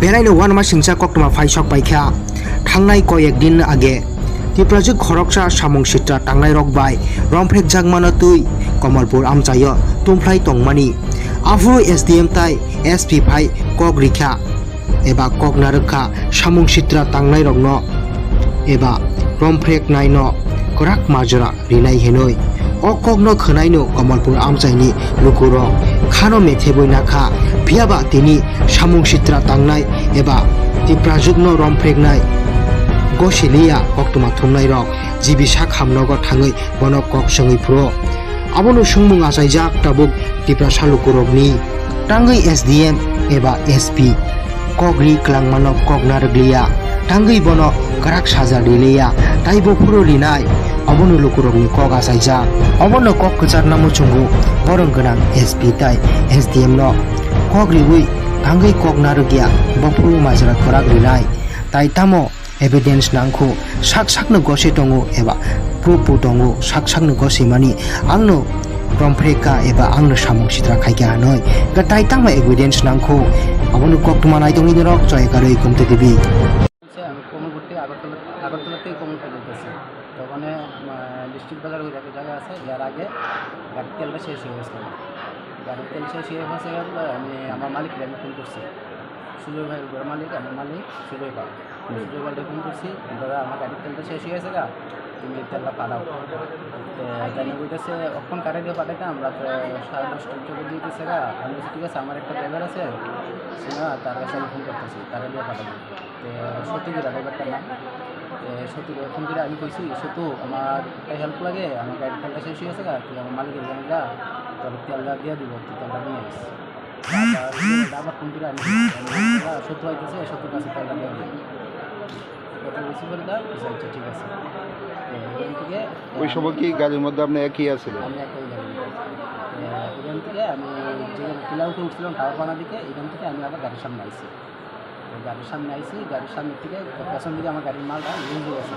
बेरायनो वान मा सिंसा कक्टमा फाइसक बाइखा थांनाय कयेक दिन आगे तिप्राजुक खरकसा सामुं सित्रा थांनाय रकबाय रमफ्रेक जागमानो तुई कमलपुर आमचायो तुमफ्लाय तंमानी आफु एसडीएम ताई एसपी फाइ कक रिखा एबा कक नारखा सामुं सित्रा थांनाय रकनो एबा रमफ्रेक नायनो कराक माजरा रिनाय हेनय अ ककनो खोनायनो कमलपुर आमचायनि लुकुरो खानो मेथेबय नाखा फियाबा तिनि सामुं सित्रा थांनाय एबा तिप्राजुकनो रमफ्रेकनाय गसिलिया कक्टमा थुमनाय रक जिबिसा खामनगो थाङै बनो कक सङै फ्रो आबनो सुंमुं आसायजाक ताबुक तिप्रा सालुकुरकनि टांगै एसडीएम एबा एसपी कगरि क्लांमानो कक नारग्लिया टांगै बनो कराक साजा रिलिया ताइबो फुरो रिनाय अबनो लुकुरकनि कक आसायजाक अबनो कक कचार नामु चुंगु बरं गोनां एसपी ताइ एसडीएम नो कक रिवै टांगै कक नारगिया बफुरु माजरा कराक रिनाय ताइ तामो एभिडेंस नांखौ साक साकनो गसे दङो एबा प्रुफ दङो साक साकनो गसे मानि आंनो रमफ्रेका एबा आंनो सामुं सित्रा खायगा हानय गताय तामा एभिडेंस नांखौ अबनो कक्टमा नायदंनि रक जयगारै कमते देबी আমি কমলপুর থেকে আগরতলা থেকে কমলপুর যেতেছি তখন ডিস্ট্রিক্ট বাজার ওই একটা জায়গা আছে যার আগে গাড়ির তেলটা শেষ হয়ে গেছিলো গাড়ির তেল শেষ হয়ে গেছে আমি আমার মালিককে আমি ফোন করছি সুজয় ভাই বড় মালিক আমার মালিক সুজয় ভাই ফোন করছি দাদা আমার গাড়ির তেলটা শেষ হয়ে গেছে গা তুমি তেলটা পাঠাও জানি বলতেছে অক্ষণ কারে দিয়ে পাঠাইতাম রাত 10:30টার চলে দিতেছে গা আমি বলছি ঠিক আছে আমার একটা ড্রাইভার আছে সিনা তার কাছে আমি ফোন করতেছি তারা দিয়ে পাঠাবো তো সত্যিকার ড্রাইভারটার নাম সত্যি ফোন করে আমি কইছি সত্যি আমার একটা হেল্প লাগে আমার গাড়ির তেলটা শেষ হয়ে গেছে গা তুই আমার মালিকের জানি গা তোর তেলটা দিয়ে দিব তুই তেলটা নিয়ে আসিস আবার ফোন করে আমি সত্য হইতেছে সত্যি কাছে তেলটা দিয়ে দিব কথা বলছি বলে দাও আচ্ছা ঠিক আছে এখান থেকে ওই সময় কি গাড়ির মধ্যে আপনি একই আছিলেন? আমি একই গাড়ি এখান থেকে আমি যে কিলাউটে উঠছিলাম টাওয়ারপানা দিকে এখান থেকে আমি আবার গাড়ির সামনে আইছি গাড়ির সামনে আইছি গাড়ির সামনে থেকে পেছন দিকে আমার গাড়ির মালটা লুজ হয়ে গেছে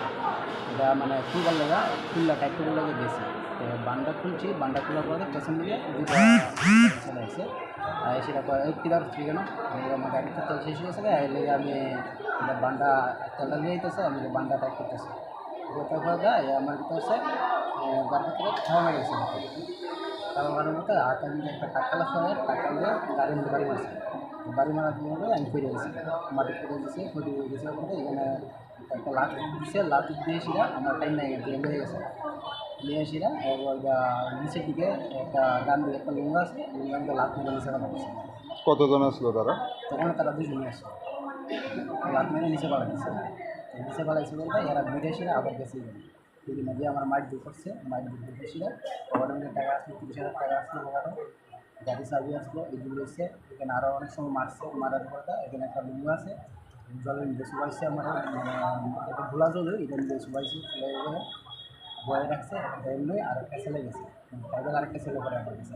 এটা মানে খুলবার লাগা খুললা টাইট করে লাগে গেছে তো বান্ডা খুলছি বান্ডা খোলার পরে পেছন দিকে চলে আসে সেটা কিলার ঠিক কেন আমার গাড়িটা তেল শেষ হয়ে গেছে এর লেগে আমি বান্ডা তেলটা নিয়ে যেতেছে আমি বান্ডা টাইট করতেছি তারপরে দেয় আমার ভিতরে হচ্ছে গাড়ির ভিতরে খাওয়া মেরে গেছে খাওয়া মারার মতো হাতে আমি একটা টাকালা সবাই টাকা দিয়ে গাড়ির মধ্যে বাড়ি মারছে বাড়ি মারার জন্য আমি ফিরে গেছি মাটি ফিরে গেছি ফিরে গেছে পরে এখানে একটা লাট দিচ্ছে লাট দিয়েছিলাম আমার টাইম নেই নিয়ে গেছে নিয়ে এসিরা এবার নিচের দিকে একটা গান দিয়ে একটা লুঙ্গা আছে লুঙ্গানকে লাট মেরে নিচে পাঠা দিচ্ছে কতজন আসলো তারা? তখন তারা দুজনে আসে লাট মেরে নিচে পাঠা দিচ্ছে নিচে পালাইছে বলতে এরা ঘুরে এসে আবার গেছে বিভিন্ন দিয়ে আমার মাইট দিয়ে করছে মাইট দিয়ে ঘুরেছিল গভর্নমেন্টের টাকা আসলো 30,000 টাকা আসলো ওখানে গাড়ি চাবি আসলো এগুলো এসে এখানে আরও অনেক সময় মারছে মারার পর এখানে একটা লুঙ্গু আছে জলের মধ্যে শুবাইছে আমার একটা ভোলা জল এটা মধ্যে শুবাইছে বয়ে রাখছে এমনি আর একটা ছেলে গেছে ড্রাইভার আরেকটা ছেলে করে আমার গেছে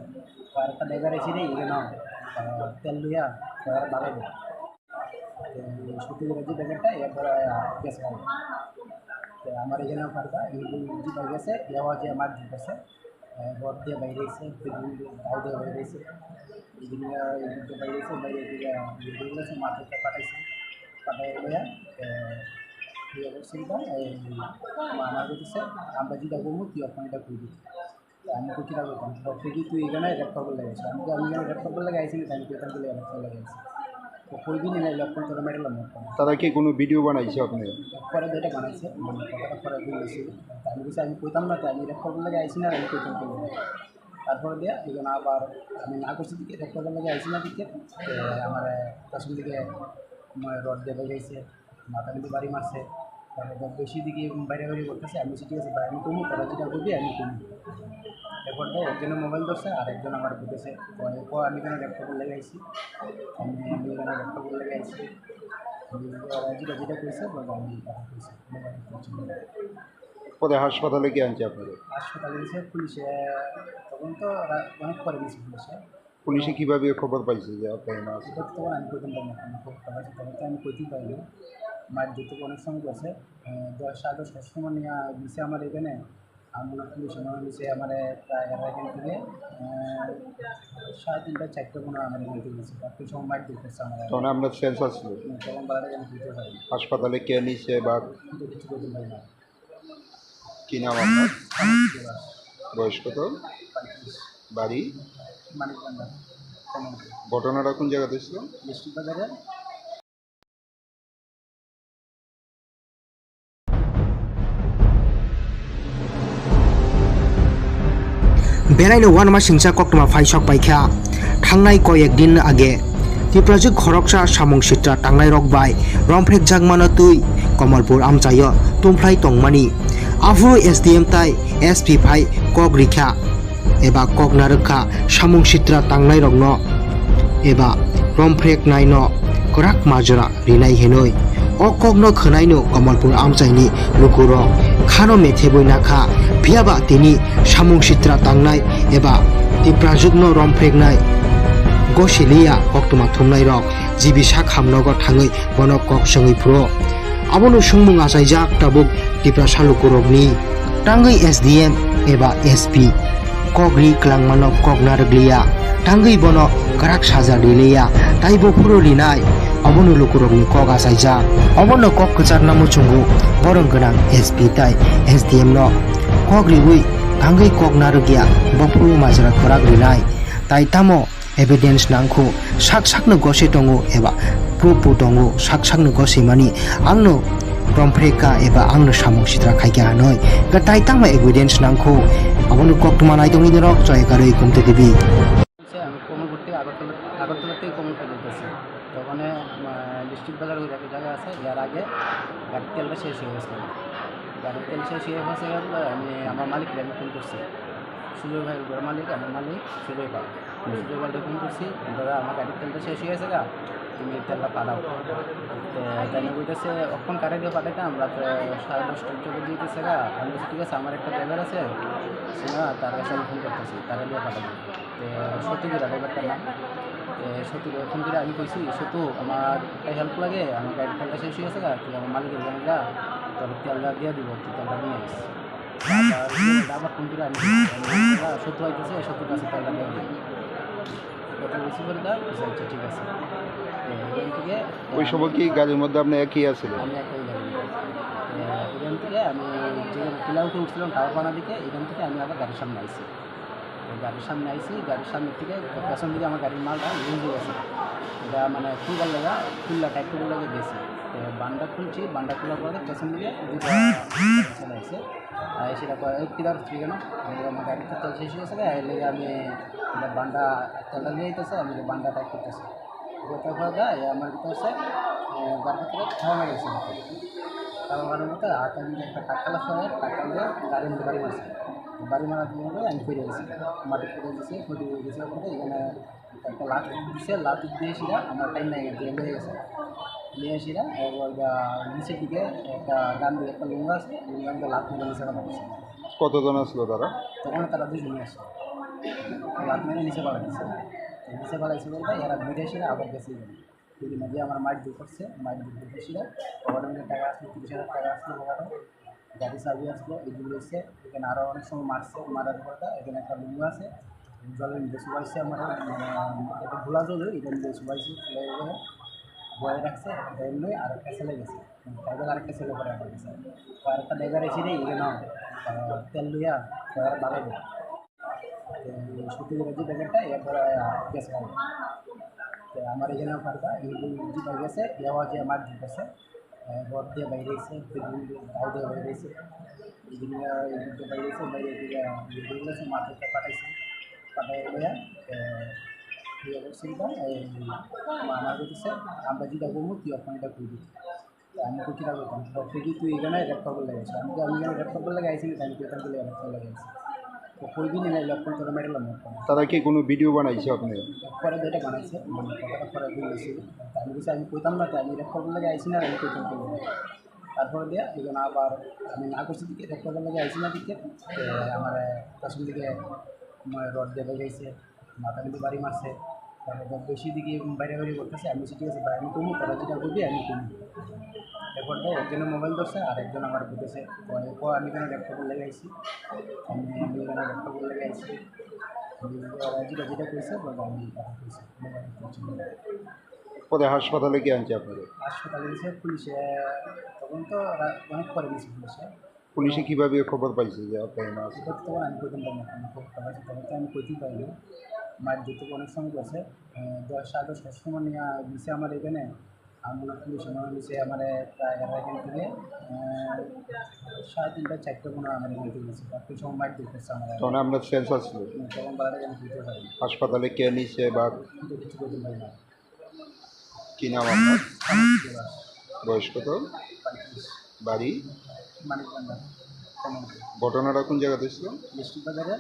আরেকটা ড্রাইভার এসে নেই এখানে তেল লইয়া ড্রাইভার বাড়াই দেয় সত্যি করে যে ব্যাপারটা এরপরে গেছে তো আমার এখানেও পারবা এই পাই গেছে এবার যে আমার দিতেছে রড দিয়ে বাইরে এসে গাও দিয়ে বাইরে এসে এইগুলো বাইরে এসে বাইরে দিকে মাঠে পাঠাইছে পাঠাই অবস্থা আমার বলতেছে আমরা যেটা করবো তুই ওখানে এটা করবি আমি তো কীটা করতাম ঠিকই তুই এখানে রেড করবার লেগেছে আমি এখানে রেড করবার লেগে আইসি আমি তো এখান থেকে রেড করবার লেগেছি তো কইবি নাই লক্ষণ তোরা মেডেলাম তারা কি কোনো ভিডিও বানাইছে আপনি? পরে যেটা বানাইছে কথাটা পরে বলেছি আমি বলছি আমি কইতাম না তো আমি রেড করবার লেগে আইসি না আমি কইতাম তারপরে দিয়ে এখানে আবার আমি না করছি দিকে রেড করবার লেগে আইসি না দিকে আমার পেছন দিকে রড দিয়ে বেরিয়েছে মাথা কিন্তু বাড়ি মারছে তারপর বেশি দিকে বাইরে বাইরে করতেছে আমি ঠিক আছে ভাই আমি কমু তারা যেটা করবি আমি কমু এরপর একজনের মোবাইল ধরছে আর একজন আমার বুঝেছে এরপর আমি এখানে ল্যাপটপ লেগে আইছি আমি এখানে ল্যাপটপ লেগে আইছি যেটা যেটা করেছে আমি মোবাইল পরে হাসপাতালে কি আনছে আপনাদের? হাসপাতালে গেছে পুলিশে তখন তো অনেক পরে গেছে পুলিশে কীভাবে খবর পাইছে যে আপনার না আছে? এটা তখন আমি কইতাম পারি না খবরটা পাইছি তখন তো আমি কইতেই পারিনি মাঠ যেতে অনেক সময় গেছে 10 সাড়ে 10টার সময় নিয়ে দিছে আমার এখানে আমার পুলিশ আমার নিচে আমার প্রায় এখান থেকে 3:30-4টা আমার এখান থেকে গেছে একটু সময় মাইট দিতেছে আমার তখন আপনার সেন্স আসছিল? তখন বাড়াটা যেন দিতে পারি হাসপাতালে কে নিছে বা কিন্তু কিছু করতে পারি না। কি নাম আপনার? আমার বয়স কত? 35 বাড়ি? মানিকবান্ধা ঘটনাটা কোন জায়গাতে ছিল? ডিস্ট্রিক্ট বাজারে। बेरायनो वान मा सिंसा कक्टमा फाइसक बाइखा थांनाय कयेक दिन आगे तिप्राजुक खरकसा सामुं सित्रा थांनाय रकबाय रमफ्रेक जागमानो तुई कमलपुर आमचायो तुमफ्लाय तंगमानि आफु एसडीएम ताई एसपी फाइ कक रिखा एबा कक नारखा सामुं सित्रा थांनाय रकनो एबा रमफ्रेक नायनो कराक माजरा रिनाय हेनय अ ककनो खोनायनो कमलपुर आमचायनि लुकुरक खानो मेथेबय नाखा फियाबा तिनि सामुं सित्रा थांनाय एबा तिप्राजुकनो रमफ्रेकनाय गसिलिया कक्टमा थुमनाय रक जिबिसा खामनगो थाङै बनो कक सङै फ्रो आबोनो सुंमुं आसायजाक ताबुक तिप्रा सालुकुरकनि टाङै एसडीएम एबा एसपी कगरि क्लांमानो कक नारग्लिया टाङै बनो कराक साजा रिलिया ताइबो फुरो लिनाय अबोनो लुकुरकनि कक आसायजाक अबोनो कक कचार नामु चुंगु बरं गोनां एसपी ताइ एसडीएम नो कक रिबुइ टाङै कक नारगिया बफुरु माजरा खराक रिनाय ताइ तामो एभिडेन्स नांखौ साक साकनो गसे दङो एबा प्रुफबो दङो साक साकनो गसे मानि आंनो रमफ्रेका एबा आंनो सामुं सित्रा खायगा हानय गताय तामा एभिडेन्स नांखौ अबनो कक्टमा नायदंनि रक जयगारै गमते देबी আমি কমলপুর থেকে আগরতলা থেকে কমলপুর যেতেছি তখন ডিস্ট্রিক্ট বাজার ওই একটা জায়গা আছে যার আগে গাড়ির তেলটা শেষ হয়ে গেছিলো গাড়ির তেল শেষ হয়ে গেছে আমি আমার মালিককে আমি ফোন করছি সুজয় ভাই বড় মালিক আমার মালিক সুজয় ভাই ফোন করছি দাদা আমার গাড়ির তেলটা শেষ হয়ে গেছে গা তুমি তেলটা পাঠাও জানি বলতেছে অক্ষণ কারে দিয়ে পাঠাইতাম রাত 10:30টার চলে দিতেছে গা আমি বলছি ঠিক আছে আমার একটা ড্রাইভার আছে না তার কাছে আমি ফোন করতেছি তারা দিয়ে পাঠাবো তো সত্যিরা ড্রাইভারটার নাম সত্যি ফোন করে আমি কইছি সত্যু আমার একটা হেল্প লাগে আমার গাড়ির তেলটা শেষ হয়ে গেছে গা তুই আমার মালিকের জানি গা তোর তেলটা দিয়ে দিব তুই তেলটা নিয়ে আসিস আবার ফোন করে আমি সত্য হইতেছে সত্যি কাছে তেলটা দিয়ে দিব কথা বেশি করে দাও আচ্ছা ঠিক আছে এখান থেকে ওই সময় কি গাড়ির মধ্যে আপনি একই আছিলেন? আমি একই গাড়ি এখান থেকে আমি যে কিলাউটে উঠছিলাম টাওয়ারপানা দিকে এখান থেকে আমি আবার গাড়ির সামনে আইছি গাড়ির সামনে আইছি গাড়ির সামনে থেকে পেছন দিকে আমার গাড়ির মালটা লুজ হয়ে গেছে এটা মানে খুলবার লাগা খুললা টাইপ করে লাগে গেছে তো বান্ডা খুলছি বান্ডা খোলার পরে পেছন দিকে চলে আসছে সেটা কিলার হচ্ছে কেন আমার গাড়িতে তেল শেষ হয়ে গেছে এর লেগে আমি বান্ডা তেলটা নিয়ে যেতেছে আমি বান্ডা টাইপ করতেছি কথা আমার ভিতরে হচ্ছে গাড়ির ভিতরে খাওয়া মেরেছে খাওয়া মারার মতো হাতে আমি একটা টাকালা সবাই টাকা দিয়ে গাড়ির মধ্যে বাড়ি মারছে বাড়ি মারার জন্য আমি ফিরে গেছি মাটি ফিরে গেছি ফিরে গেছে পরে এখানে একটা লাট দিচ্ছে লাট দিয়েছিলাম আমার টাইম নাই নিয়ে গেছে নিয়ে এসিরা এবার নিচের দিকে একটা ডান দিকে একটা লুঙ্গা আছে লুঙ্গাকে লাট মেরে নিচে ফেলা গেছে। কতজন আসলো তারা? তখন তারা দুজনে আসে লাট মেরে নিচে ফেলা গেছে নিচে ফেলাইছে বলতে এরা ঘুরে এসে আবার গেছে দুদিন আগে আমার মাইট দূর করছে মাইট দূর করতে এসে গভর্নমেন্টের টাকা আসলো 30,000 টাকা আসলো ওখানে গাড়ি চাবি আসলো এগুলো এসে এখানে আরও অনেক সময় মারছে মারার পরে এখানে একটা লুঙ্গু আছে জলের মধ্যে শুবাইছে আমার একটা ঘোলা জল এটা মধ্যে শুবাইছে বয়ে রাখছে এমনি আরেকটা ছেলে গেছে ড্রাইভার আরেকটা ছেলে করে আমার গেছে আরেকটা ড্রাইভার এসে নেই এখানে তেল লইয়া ড্রাইভার বাড়াই দেয় সত্যি করে যে ড্রাইভারটা এরপরে গেছে তো আমার এখানেও পারবা এই পাই গেছে এবার যে আমার দিতেছে রড দিয়ে বাইরে এসে গাও দিয়ে বাইরে এসে এইগুলো বাইরে এসে বাইরে দিকে মাঠে পাঠাইছে পাঠাই করছিলাম আমার বলতেছে আমরা যেটা করবো তুই ওখানে এটা করবি আমি তো কীটা করতাম ঠিকই তুই এখানে রেড করবার লেগেছে আমি এখানে রেড করবার লেগে আইসি আমি তো এখান থেকে রেড করবার লেগেছি তো কইবি নাই লক্ষণ তোরা মেডেলাম তারা কি কোনো ভিডিও বানাইছে আপনি? পরে যেটা বানাইছে মানে কথাটা পরে বলেছি আমি বলছি আমি কইতাম না তো আমি রেড করবার লেগে আইসি না আমি কইতাম তারপরে দিয়ে এখানে আবার আমি না করছি দিকে রেড করবার লেগে আইসি না দিকে আমার পেছন দিকে রড দিয়ে বেরিয়েছে মাথা কিন্তু বাড়ি মারছে তারপর বেশি দিকে বাইরে বাইরে করতেছে, আমি ঠিক আছে ভাই আমি কমু, তারা যেটা করবি আমি কমু। এরপর একজনের মোবাইল ধরছে আর একজন আমার বলতেছে আমি কেন ল্যাপটপের লেগে আইছি, আমি কেন ল্যাপটপের লেগে আইছি, ওরা যেটা যেটা করেছে বলবো আমি কথা করেছি মোবাইল করছি। পরে হাসপাতালে কি আনছে আপনাদের? হাসপাতালে গেছে পুলিশে, তখন তো অনেক পরে গেছে পুলিশে। পুলিশে কিভাবে খবর পাইছে যে অজ্ঞান আছে? এটা তো তখন আমি কইতে পারি না, আমি খবরটা পাইছি তখন তো আমি কইতেই পারিনি। মার যেতে অনেক সময় গেছে, 10-10:30 সময় নিয়ে দিছে আমার এখানে। আমার পুলিশ আমার নিচে আমার প্রায় এখান থেকে 3:30-4টে মনে হয় আমার এখান থেকে গেছে, তারপর সময় মার দিতেছে আমার। তখন আপনার সেন্স আসছিল? তখন বাড়াটা আমি বুঝতে পারি হাসপাতালে কে নিছে বা কিন্তু কিছু করতে পারি না। কি নাম আপনার? আমার ছিল বয়স কত? 35, বাড়ি? মানিকবান্ধা কমন ঘটনাটা কোন জায়গাতে ছিল? ডিস্ট্রিক্ট বাজারে।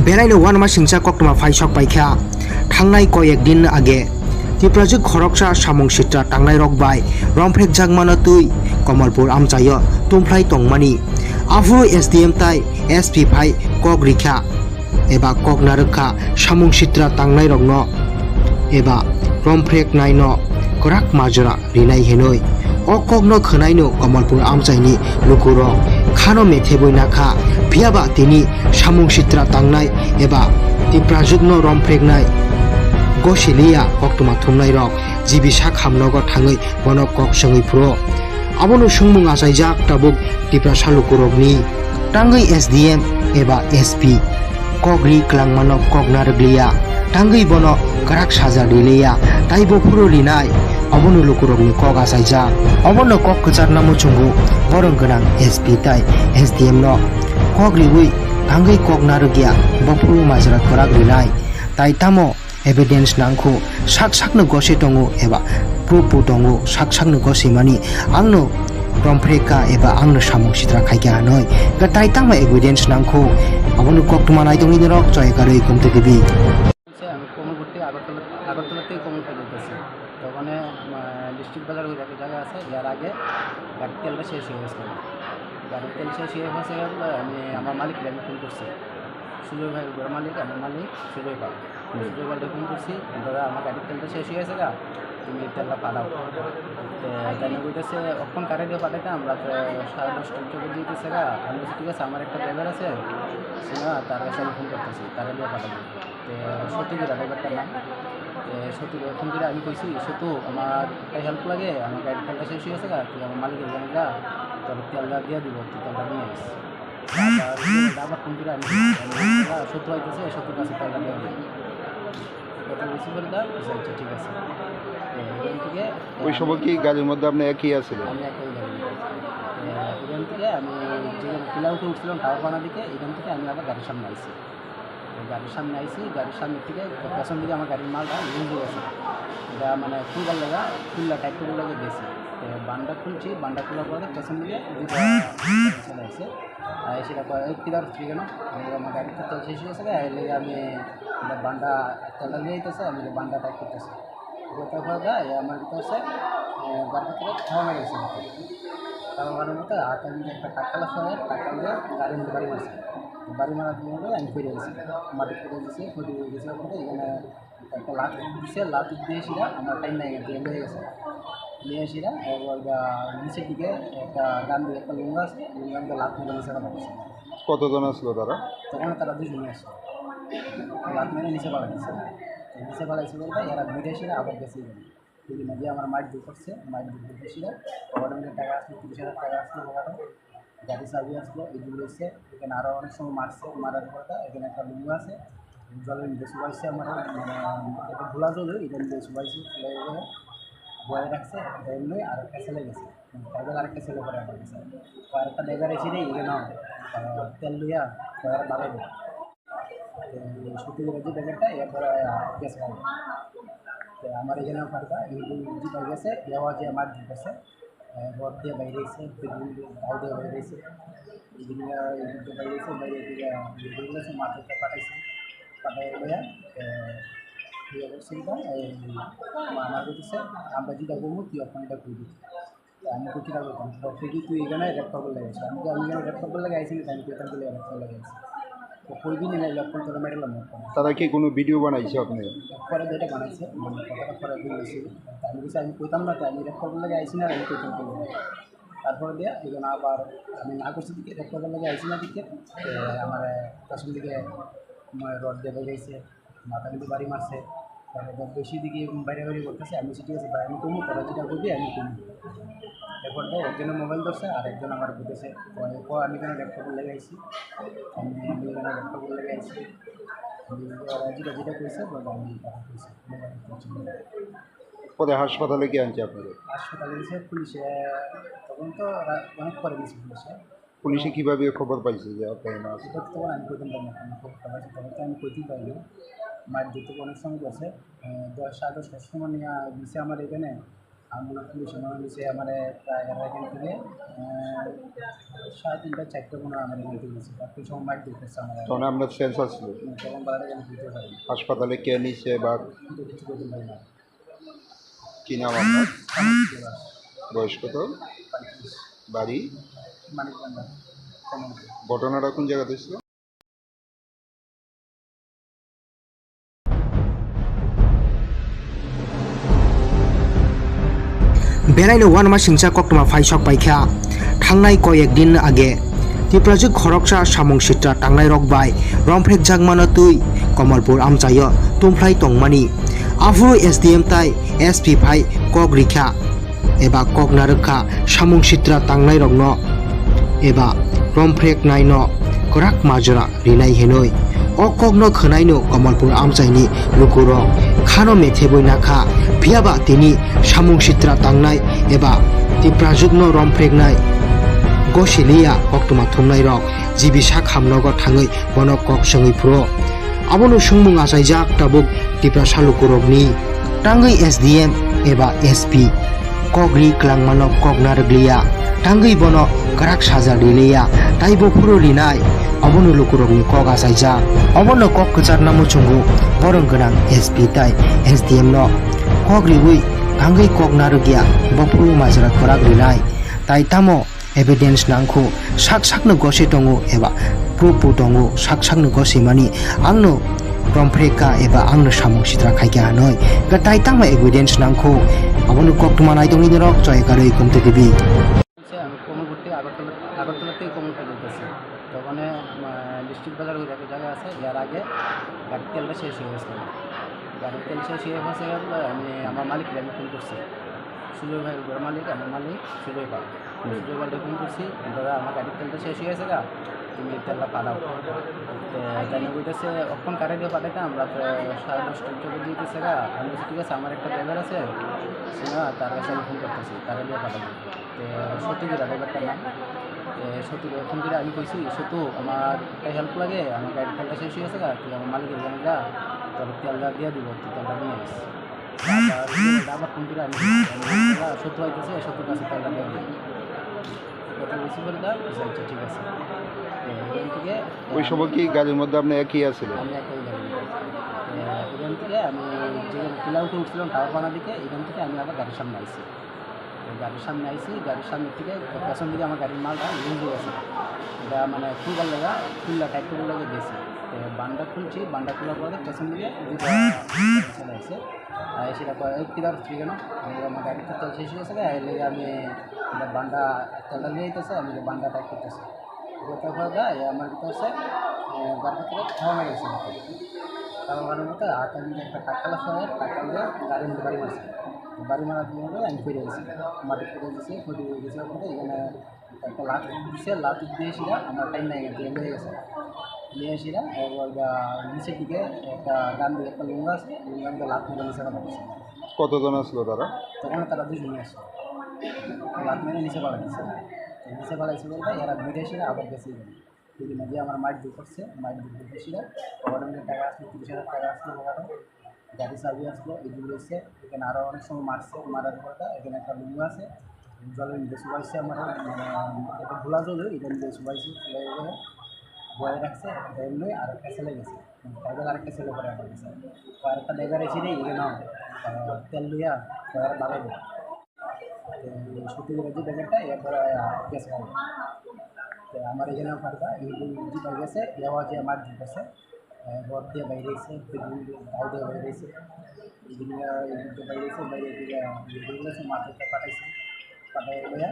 बेरायनो वान मा सिंसा कक्टमा फाइसक पाइखा थांनाय कयेकदिन आगे तिप्राजु खरकसा सामं सित्रा थांनाय रकबाय रमफ्रेक जागमानो तुई कमलपुर आमचायो तुमफ्लाय तंगमानि आफु एसडीएम ताई एसपी फाइ कक रिखा एबा कक नारखा सामं सित्रा थांनाय रकनो एबा रमफ्रेक नायनो कराक माजरा रिनाय हेनय अ ककनो खोनायनो कमलपुर आमचायनि लुकुरक खानो मेथेबय नाखा भियाबा तिनि सामं सित्रा थांनाय एबा तिप्राजुगनो रमफ्रेकनाय गसिलिया कक्टमा थुमनाय रक जिबिसा खामनगर थाङै बनो कक सङै फ्रो आबनो सुंमुं आसायजाक ताबुक तिप्रा सालुकुरकनि ताङै एसडीएम एबा एसपी कगरि क्लांमानो कक नारग्लिया ताङै बनो कराक साजा रिलेया ताइबो फुरो रिनाय अबनो लुकुरकनि कक आसायजाक अबनो कक कचारना मुचुंगु बरं गोनां एसपी ताइ एसडीएम नो कक रिबुई ताङै कक नारगिया बफुरु माजरा कराक रिनाय ताइ तामो एभिडेन्स नांखौ साक साकनो गसे दङ एबा प्रुफबो दङ साक साकनो गसे मानि आंनो रमफ्रेका एबा आंनो सामं सित्रा खायगा हानय गताय तामा एभिडेन्स नांखौ आबनो कक्टमा नायदंनि रक जयगारै गमते गिबि আমি কোমলপুর আগরতলা থেকে কোমলপুর যেতেছি, তখন ডিস্ট্রিক্ট বাজার ওই একটা জায়গা আছে, যার আগে গাড়ির তেলটা শেষ হয়ে গেছিলো। গাড়ির তেল শেষ হয়ে গেছে গেলে আমি আমার মালিককে আমি ফোন করছি, সুজয় ভাই ঘর মালিক, আমার মালিক সুজয় ভাই, সুজয় ভাইকে ফোন করছি, দাদা আমার গাড়ির তেলটা শেষ হয়ে গেছে গা, তুমি তেলটা পাঠাও। জানি বলতেছে অক্ষণ কারে দিয়ে পাঠাইতাম রাত্রে 10:30 চোখে দিতেছে গা। আমি বলছি ঠিক আছে, আমার একটা ড্রাইভার আছে সিনা, তার কাছে আমি ফোন করতেছি, তারা দিয়ে পাঠাবো। সত্যিকার ড্রাইভারটার নাম সত্যি ফোন করে আমি কইছি, সত্যি আমার একটা হেল্প লাগে, আমার গাড়ির তেলটা শেষ হয়ে গেছে গা, তুই আমার মালিকের জানে গা, তোর তেলটা দিয়ে দিব, তুই তেলটা নিয়ে আসিস। আবার ফোন করে আমি সত্য হইতেছে, সত্যির কাছে তেলটা দেওয়া হবে, কথা বেশি করে দাও। আচ্ছা ঠিক আছে। এখান থেকে ওই সময় কি গাড়ির মধ্যে আপনি একই আছিলেন? আমি একই গাড়ি, এখান থেকে আমি যে পিলাউতে উঠছিলাম টাওয়ারপাড়া দিকে, এখান থেকে আমি আবার গাড়ির সামনে আইছি। গাড়ির সামনে আইছি, গাড়ির সামনে থেকে পেছন দিকে আমার গাড়ির মালটা লুজ হয়ে গেছে, এটা মানে খুলবার লাগা খুললা টাইট করে লাগে গেছি। তো বান্ডা খুলছি, বান্ডা খোলার পরে পেছন দিকে দুটো চলে আসছে, সেটা কিদার হচ্ছে কেন আমার গাড়িটা তেল শেষ হয়ে গেছে, এর লেগে আমি বান্ডা তেলটা নিয়ে যেতেছে, আমি বান্ডা টাইট করতেছি। তারপর আমার ভিতরে হচ্ছে গাড়ির ভিতরে খাওয়া মেরে গেছে, খাওয়া মারার মতো হাতে আমি একটা টাকালা সহ টাকা দিয়ে গাড়ির মধ্যে বাড়ি মারছে, বাড়ি মারার জন্য আমি ফিরে গেছি, মাটি ফিরে গেছি, ফিরে গেছে বলতে এখানে একটা লাত দিচ্ছে, লাত দিয়ে এসিরা আমার টাইম নাই দিয়ে নিয়ে গেছে, নিয়ে এসিরা এবার নিচের দিকে একটা ডান দিকে একটা লুঙ্গা আছে, লুঙ্গাকে লাত মেরে নিচে পালা গেছে। কতজন আসলো তারা? তখন তারা দুজনে আসে, লাত মেরে নিচে পালা গেছে, নিচে পালাইছে বলতে এরা ঘুরে এসে আবার গেছে বিভিন্ন দিয়ে আমার মাইট দূর করছে, মাইট দূর করতে এসে ওখানে টাকা আসলো, 30,000 টাকা আসলো, ওখানে গাড়ি চাবি আসলো, এগুলো এসে এখানে আরও অনেক সময় মারছে, মারার পরে এখানে একটা লুঙ্গু আছে, জলের মধ্যে শুবাইছে, আমার একটা ধুলা জল এটা মধ্যে শুবাইছে, শুবাই বয়ে রাখছে এমনি, আর একটা ছেলে গেছে ড্রাইভার, আরেকটা ছেলে করে আমার গেছে, আরেকটা ড্রাইভার এসে রে এখানে তেল লইয়া বাড়াই দেয় সত্যি করে যে ড্রাইভারটা এরপরে গেছে আমার এখানে ফাঁকা জিপা গেছে, দেওয়া যে আমার জিপ আছে ঘর দিয়ে বাইরে এসে গাও দিয়ে বাইরে এসে বাইরে এসে বাইরে গেছে, মাঠে পাঠাইছে, পাঠাই গিয়া ইয়ে করছে আমার বলতেছে আমরা যেটা করবো তুই ওখানটা করে দিচ্ছি, আমি তো কীটা করতাম ঠিকই তুই এখানে রেপ করবার লেগেছে আমি এখানে রেপ করবার লেগে আইসি আমি কেতাম বলে রেপ করবার লেগেছি তো কই দিন এনে লক্ষণ করে মেডেলাম তারা কি কোনো ভিডিও বানাইছে আপনি? পরে দুইটা বানাইছে মানে কথাটা পরে বলেছি আমি কিছু আমি কইতাম না তো আমি রেপ করবার লেগে আইসি না আমি কইতাম বলে তারপরে দিয়ে এই জন্য আবার আমি না করছি দিকে রেপ করবার লেগে আইসি না দিকে আমার পেছন দিকে রড দিয়ে গেছে মাথা কিন্তু বাড়ি মারছে তারপর বেশি দিকে বাইরে বাইরে করতেছে আমি ঠিক আছে ভাই আমি কমু তোরা যেটা করবি আমি কমু এরপর একজনের মোবাইল ধরছে আর একজন আমার বুঝেছে আমি এখানে ল্যাপটপ লেগে আইছি আমি এখানে ল্যাপটপ লেগে আইছি ওরা যেটা যেটা করেছে বলে আমি কথা কইছি পরে হাসপাতালে কি আনছে আপনাদের? হাসপাতালে গেছে পুলিশে তখন তো অনেক পরে গেছে পুলিশে পুলিশে কীভাবে খবর পাইছে যে আপনার না আছে? এটা তো তখন আমি কইতাম পারি না আমি খবর পাইছি তখন তো আমি কইতেই পারি না মাঠ দিতে অনেক সময় গেছে 10-10 সময় নিয়ে দিছে আমার এখানে আমরা পুলিশ মনে হয়েছে আমার প্রায় এখান থেকে 3:30-4টা কোনো আমার এখান থেকে গেছে তারপর সময় মাঠ দিতেছে আমার তখন আপনার সেন্স আসলো? তখন বাড়াটা যেন দিতে পারি হাসপাতালে কে নিচ্ছে বা কিন্তু কিছু করতে পারি না কী নাম আপনার? বয়স কত? বাড়ি? মানিক বান্ধা ঘটনাটা কোন জায়গাতে ছিল? বেড়াইनो वान मा सिंचा कक्टमा फाइसक पाइखा थांनाय कयेकदिन आगे तिप्राजुक खरकसा सामुं सित्रा थांनाय रकबाय रमफ्रेक जागमानो तुई कमलपुर आमचायो तुमफ्लाय तंगमानि आफुरो एसडीएम ताई एसपी फाइ कक रिखा एबा कक नारखा सामुं सित्रा थांनाय रकनो एबा रमफ्रेक नायनो कराक माजरा रिनाय हेनय o kokno khnaino Kamalpur amchaini lukuro khano metheboi nakha phiaba tini samung sitra tangnai eba tiprajukno romphreknai gosilia koktuma thumnai rok jibisa khamnogo thangai bono kok sangui pro abono sungmung achaijak tabuk tipra salukurokni tangai SDM eba SP kokri klangmano koknarglia tangai bono karak saja rileya taibo puro rinai abono lukurokni kok achaijak abono kok kecharna muchungu borong ganang SP tai SDM no kok riwi tangai kok narugya bopuru majra korak rinai tai tamo evidence nangkho sak sakno gosi tongo eba proof tongo sak sakno gosi mani angno rompreka eba angno samung sitra khaikya hanoi ga tai tama evidence nangkho abono kok tumanai tongi dorok joy garoi komte dibi আমি কোমলপুর আগরতলা থেকে কোমলপুর যেতেছি তখন district বাজার ওই একটা জায়গা আছে যার আগে গাড়ির তেলটা শেষ হয়ে গেছিলো গাড়ির তেল শেষ হয়ে গেছে আমি আমার মালিককে আমি ফোন করছি সুজয় ভাই ঘর মালিক আমার মালিক সুজয় ভাইকে ফোন করছি দাদা আমার গাড়ির তেলটা শেষ হয়ে গেছে গা তুমি তেলটা পাঠাও জানি বলতেছে অক্ষণ কাটে দিয়ে পাঠাইতাম রাত্রে 10:30 চলে দিতেছে গা আমি বলছি ঠিক আছে আমার একটা ড্রাইভার আছে না তার কাছে আমি ফোন করতেছি তারা দিয়ে পাঠাবো সত্যিকার ড্রাইভারটার নাম সত্যি ফোন করে আমি কইছি সত্যি আমার একটা হেল্প লাগে আমার গাড়ির তেলটা শেষ হয়ে গেছে গা তুই আমার মালিকের জানি যা তোর তেলটা দিয়ে দিব তুই তেলটা নিয়ে আসিস আবার ফোন করে আমি সত্য হইতেছে সত্যির কাছে তেলটা দিয়ে দিব কথা বেশি করে দাও আচ্ছা ঠিক আছে এখান থেকে ওই সময় কি গাড়ির মধ্যে আপনি একই আছিলেন? আমি একটাই গাড়ি এখান থেকে আমি যে পিলাউটে উঠছিলাম টাওয়ারপানা দিকে এখান থেকে আমি আবার গাড়ির সামনে আইছি গাড়ির সামনে থেকে পেছন দিকে আমার গাড়ির মালটা লুজ হয়ে গেছে এটা মানে খুলবার লাগা খুললা টাইট করবার লাগে গেছি বান্ডা খুলছি বান্ডা খোলার পরে পেছন দিকে দুটো চলে আসছে সেটা কিদার ঠিক না আমার গাড়িটা তেল শেষ হয়ে গেছে এর লেগে আমি বান্ডা তেলটা নিয়ে যেতেছে আমি বান্ডা টাইট করতেছি তারপর আমার ভিতরে হচ্ছে গাড়িটা থেকে খাওয়া মেরে গেছে খাওয়া মারার মতো হাতে আমি একটা টাকালা শহরের টাকা দিয়ে গাড়ির মধ্যে বাড়ি মারছে বাড়ি মারার জন্য আমি ফিরে গেছি মাটি ফিরে গেছি ফিরে গেছে বলতে এখানে একটা লাট দিচ্ছে লাট দিয়েছিলাম আমার টাইম নাই দিয়ে নিয়ে গেছে নিয়ে এসিরা এবার নিচের দিকে একটা ডান দিকে একটা লুঙ্গা আছে লুঙ্গাকে লাট মেরে নিচে পাঠাচ্ছে কতজন আসলো তারা? তখন তারা দুজনে আসে লাট মেরে নিচে পাঠাচ্ছে নিচে পাঠাইছে বলতে এরা ঘুরে এসে আবার গেছে বিভিন্ন দিয়ে আমার মাইট দিয়ে করছে মাইট দিয়ে ঘুরেছিল ওখানে টাকা আসলো 30,000 টাকা আসলো ওখানে গাড়ি চাবি আসলো এগুলো এসে এখানে আরও অনেক সময় মারছে মারার পরে এখানে একটা লুঙ্গু আছে জলের মধ্যে শুবাইছে আমার এটা ভোলা জল এটা মধ্যে শুবাইছে শুবাই বয়ে রাখছে এমনি আর একটা ছেলে গেছে ড্রাইভার আরেকটা ছেলে করে আমার গেছে আরেকটা ড্রাইভার এসে এখানে তেল লইয়া বাড়াইবে সত্যিকারের যে ব্যাপারটা এরপরে গেছে আর কি। তো আমার এখানে ফাঁকা জিপে গেছে এও যে আমার জিপ আছে রড দিয়ে বাইরে এসে দাও দিয়ে বাইরে এসে এগুলো বাইরে এসে বাইরে এগুলো মাথাতে পাঠাইছে পাঠাই গিয়া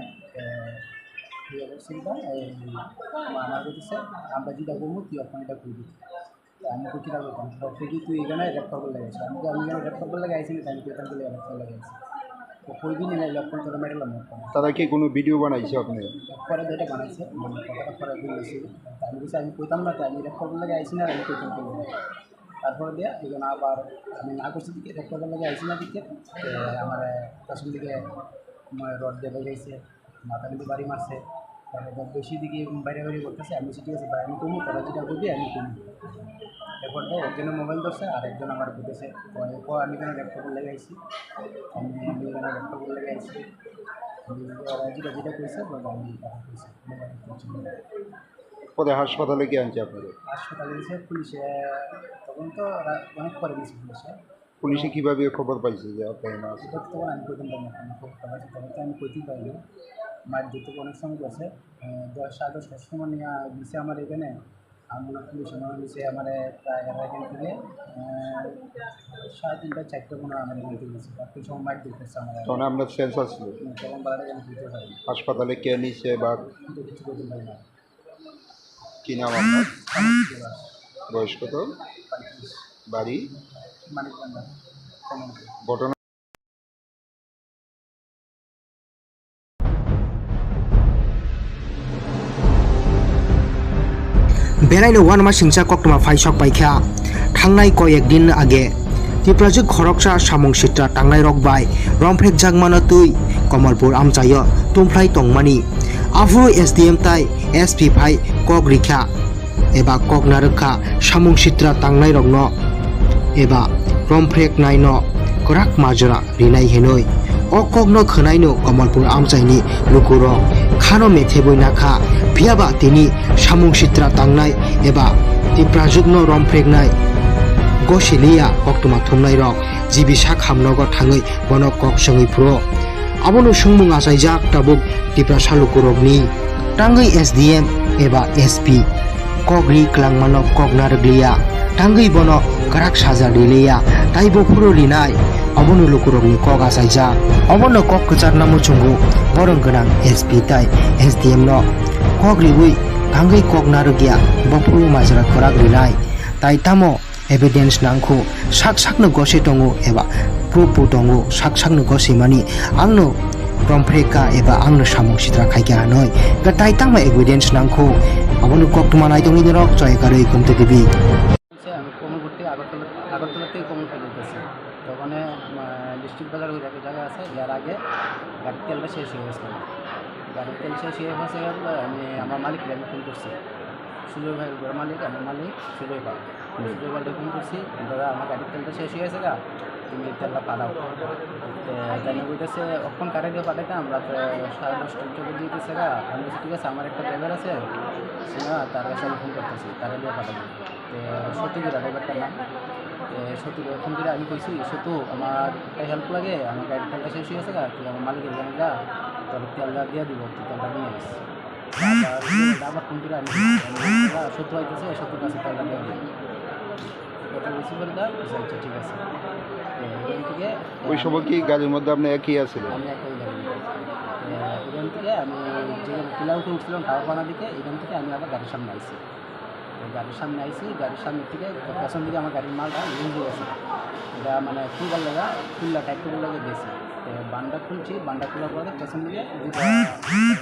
ইয়ে করছিল আমার বলতেছে আমরা যেটা করবো তুই ওখানে এটা করবি আমি তো কীটা করতাম তুই তুই এখানে রেপ করবো লেগেছে আমি এখানে রেপ করবো লেগে আইসি আমি তুই এখান থেকে রেপ করবো লেগেছি তো কই দিন এনে লক্ষণ তোরা মেডেলাম তারা কি কোনো ভিডিও বানাইছে আপনি? পরে যেটা বানাইছে মানে কথাটা পরে বলেছি আমি বলছি আমি কইতাম না তো আমি রেপ করবো লেগে আইসি না আমি কইতাম করবো তারপরে দিয়ে এই জন্য আবার আমি না করছি দিকে রেপ করবো লেগে আইসি না দিকে আমার পেছন দিকে রড দিয়ে বেরিয়েছে মাথা কিন্তু বাড়ি মারছে তারপর বেশি দিকে বাইরে বাইরে করতেছে আমি ঠিক আছে আমি কমু তারা যেটা করবি আমি কমু এরপর একজনের মোবাইল ধরছে আর একজন আমার বুঝেছে আমি এখানে ল্যাপটপ লেগে আইছি আমি এখানে ল্যাপটপ লেগে আইছি ওরা যেটা যেটা করেছে আমি তারা করেছে পরে হাসপাতালে কি আনছে আপনাদের? হাসপাতালে গেছে পুলিশে তখন তো অনেক পরে গেছে পুলিশে কীভাবে খবর পাইছে যে আপনার না আছে? সেটা তখন আমি কইতাম পারি না আমি খবর পাইছি তখন তো আমি কইতেই পারি না মার যেতে অনেক সময় গেছে 10-10 সময় নিয়ে দিছে আমার এখানে আমরা পুলিশ আমার দিছে আমার প্রায় এখান থেকে 3:30-4টা কোনো আমার এখান থেকে গেছে তার সময় মার দিতেছে আমার তখন আপনার সেন্স আসলো? তখন বাড়াটা আমি দিতে পারি হাসপাতালে কে নিছে বা কিন্তু কিছু করতে পারি না কী নাম আপনার? বয়স কত? বাড়ি? মানিক ভান্ডার ঘটনা বেলাইनो वानमा सिंचा कक्टमा फाइसक बाइखा थांनाय कयेकदिन आगे तिप्राजुक खरकसा सामं सित्रा थांनाय रकबाय रमफ्रेक जागमानो तुई कमलपुर आमचायो तुमफ्लाय तंगमानि आफु एसडीएम ताई एसपी फाइ कक रिखा एबा कक नारखा सामं सित्रा थांनाय रकनो एबा रमफ्रेक नायनो कराक माजरा रिनाय हेनय अ ककनो खोनायनो कमलपुर आमचायनि लुकुरो खानो मेथेबय नाखा फियाबा तिनि सामं सित्रा थांनाय एबा तिप्राजुकनो रमफ्रेकनाय गसिलिया कक्टमा थुमनाय रक जिबिसा खामनगर थाङै बनो कक सङै प्रो आबोनो सुंमुं आसायजाक ताबुक तिप्रा सालुकुरकनि टांगै एसडीएम एबा एसपी कगरि क्लांमानो कक नारग्लिया टांगै बनो कराक साजा रिलिया ताइबो फुरो लिनाय अबोनो लुकुरकनि कक आसायजाक अबोनो कक कचार नामु चुंगु बरं गोनां एसपी ताइ एसडीएम नो कक रिबुइ टांगै कक नारगिया बफुरु माजरा कराक रिनाय ताइ तामो एभिडेन्स नांखौ साक साकनो गसे दङो एबा प्रुफबो दङो साक साकनो गसे मानि आंनो रमफ्रेका एबा आंनो सामं सित्रा खायगा हानय ताइ तामा एभिडेन्स नांखौ अबोनो कक्टमा नायदंनि रक जयगारै गमते देबि আমি কমলপুর থেকে আগরতলা থেকে কমলপুর যেতেছি তখন ডিস্ট্রিক্ট বাজার ওই একটা জায়গা আছে যার আগে গাড়ির তেলটা শেষ হয়ে গেছিলো গাড়ির তেল শেষ হয়ে গেছে আমি আমার মালিককে আমি ফোন করছি সুজয় ভাই বড় মালিক আমার মালিক সুজয় ভাইকে ফোন করছি দাদা আমার গাড়ির তেলটা শেষ হয়ে গেছে গা তুমি তেলটা পাঠাও জানি বলতেছে অক্ষণ কারে দিয়ে পাঠাইতাম রাত্রে 10:30 চলে দিতেছে গা আমি বলছি ঠিক আছে আমার একটা ড্রাইভার আছে না তার কাছে আমি ফোন করতেছি তারা দিয়ে পাঠাবো তো সত্যিকার ড্রাইভারটার নাম সত্যি ফোন করে আমি কইছি সত্যি আমার একটা হেল্প লাগে আমার গাড়ির তেলটা শেষ হয়ে গেছে গা তুই আমার মালিকের জানি গা তোর তেলটা দিয়ে দিব তুই তেলটা নিয়ে আসিস আবার ফোন করে আমি সত্যি হইতেছে সত্যি কাছে তেলটা দিয়ে দিব কথা বলছি বলে দা আচ্ছা ঠিক আছে এখান থেকে ওই সময় কি গাড়ির মধ্যে আপনি একই আছিলেন? আমি একই গাড়ি এখান থেকে আমি যে কিলাউটে উঠছিলাম টাওয়ারপানা দিকে এখান থেকে আমি আবার গাড়ির সামনে আইছি গাড়ির সামনে আইছি গাড়ির সামনে থেকে পেছন দিকে আমার গাড়ির মালটা লুজ হয়ে গেছে এটা মানে খুলবার লাগা খুললা টাইপ করে লাগে গেছে বান্ডা খুলছি বান্ডা খোলার পরে পেছন দিকে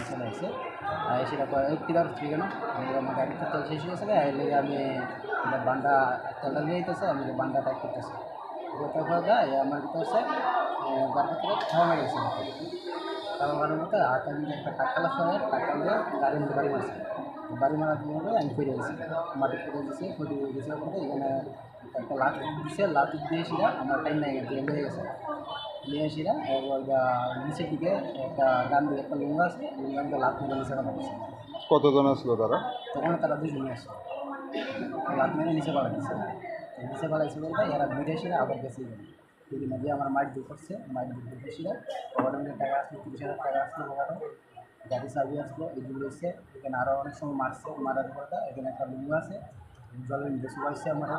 চলে আসছে সেটা কিলার হচ্ছে কেন আমার গাড়িতে তেল শেষ হয়ে গেছে এর লেগে আমি বান্ডা তেলটা নিয়ে যেতেছে আমি বান্ডা টাইপ করতেছি তারপরে আমার ভিতরে হচ্ছে গাড়ির থেকে খাওয়া মেরে গেছে খাওয়া মারার মতো হাতে আমি একটা টাকালা সহ টাকা দিয়ে গাড়ির মধ্যে বাড়ি মারছে বাড়ি মারার জন্য আমি ফিরে গেছি মাটি ফিরে গেছি ফিরে গেছিলাম পরে এখানে একটা লাট দিচ্ছে লাট দিয়েছিলাম আমার টাইম নেই গেছে লেগে গেছে নিয়ে এসিরা এবার নিচের দিকে একটা গান দিয়ে একটা লুঙ্গা আছে লুঙ্গাতে লাট মেরে নিচে পাঠা গেছে কতজন আসলো তারা? তখন তারা 2 জনে আসছে লাট মেরে নিচে পাঠা দিচ্ছে নিচে পাঠাইছে বলতে এরা ঘুরে এসে আবার গেছে যদি না দিয়ে আমার মাইট দূর করছে, মাইট দূর করতেছিল পকেটের টাকা আসলো, 30,000 টাকা আসলো পকেটে, গাড়ি চাবি আসলো, এগুলো এসে এখানে আরও অনেক সময় মারছে, মারার পরে এখানে একটা লুঙ্গু আছে, জলের নিচে শুকাইছে আমার,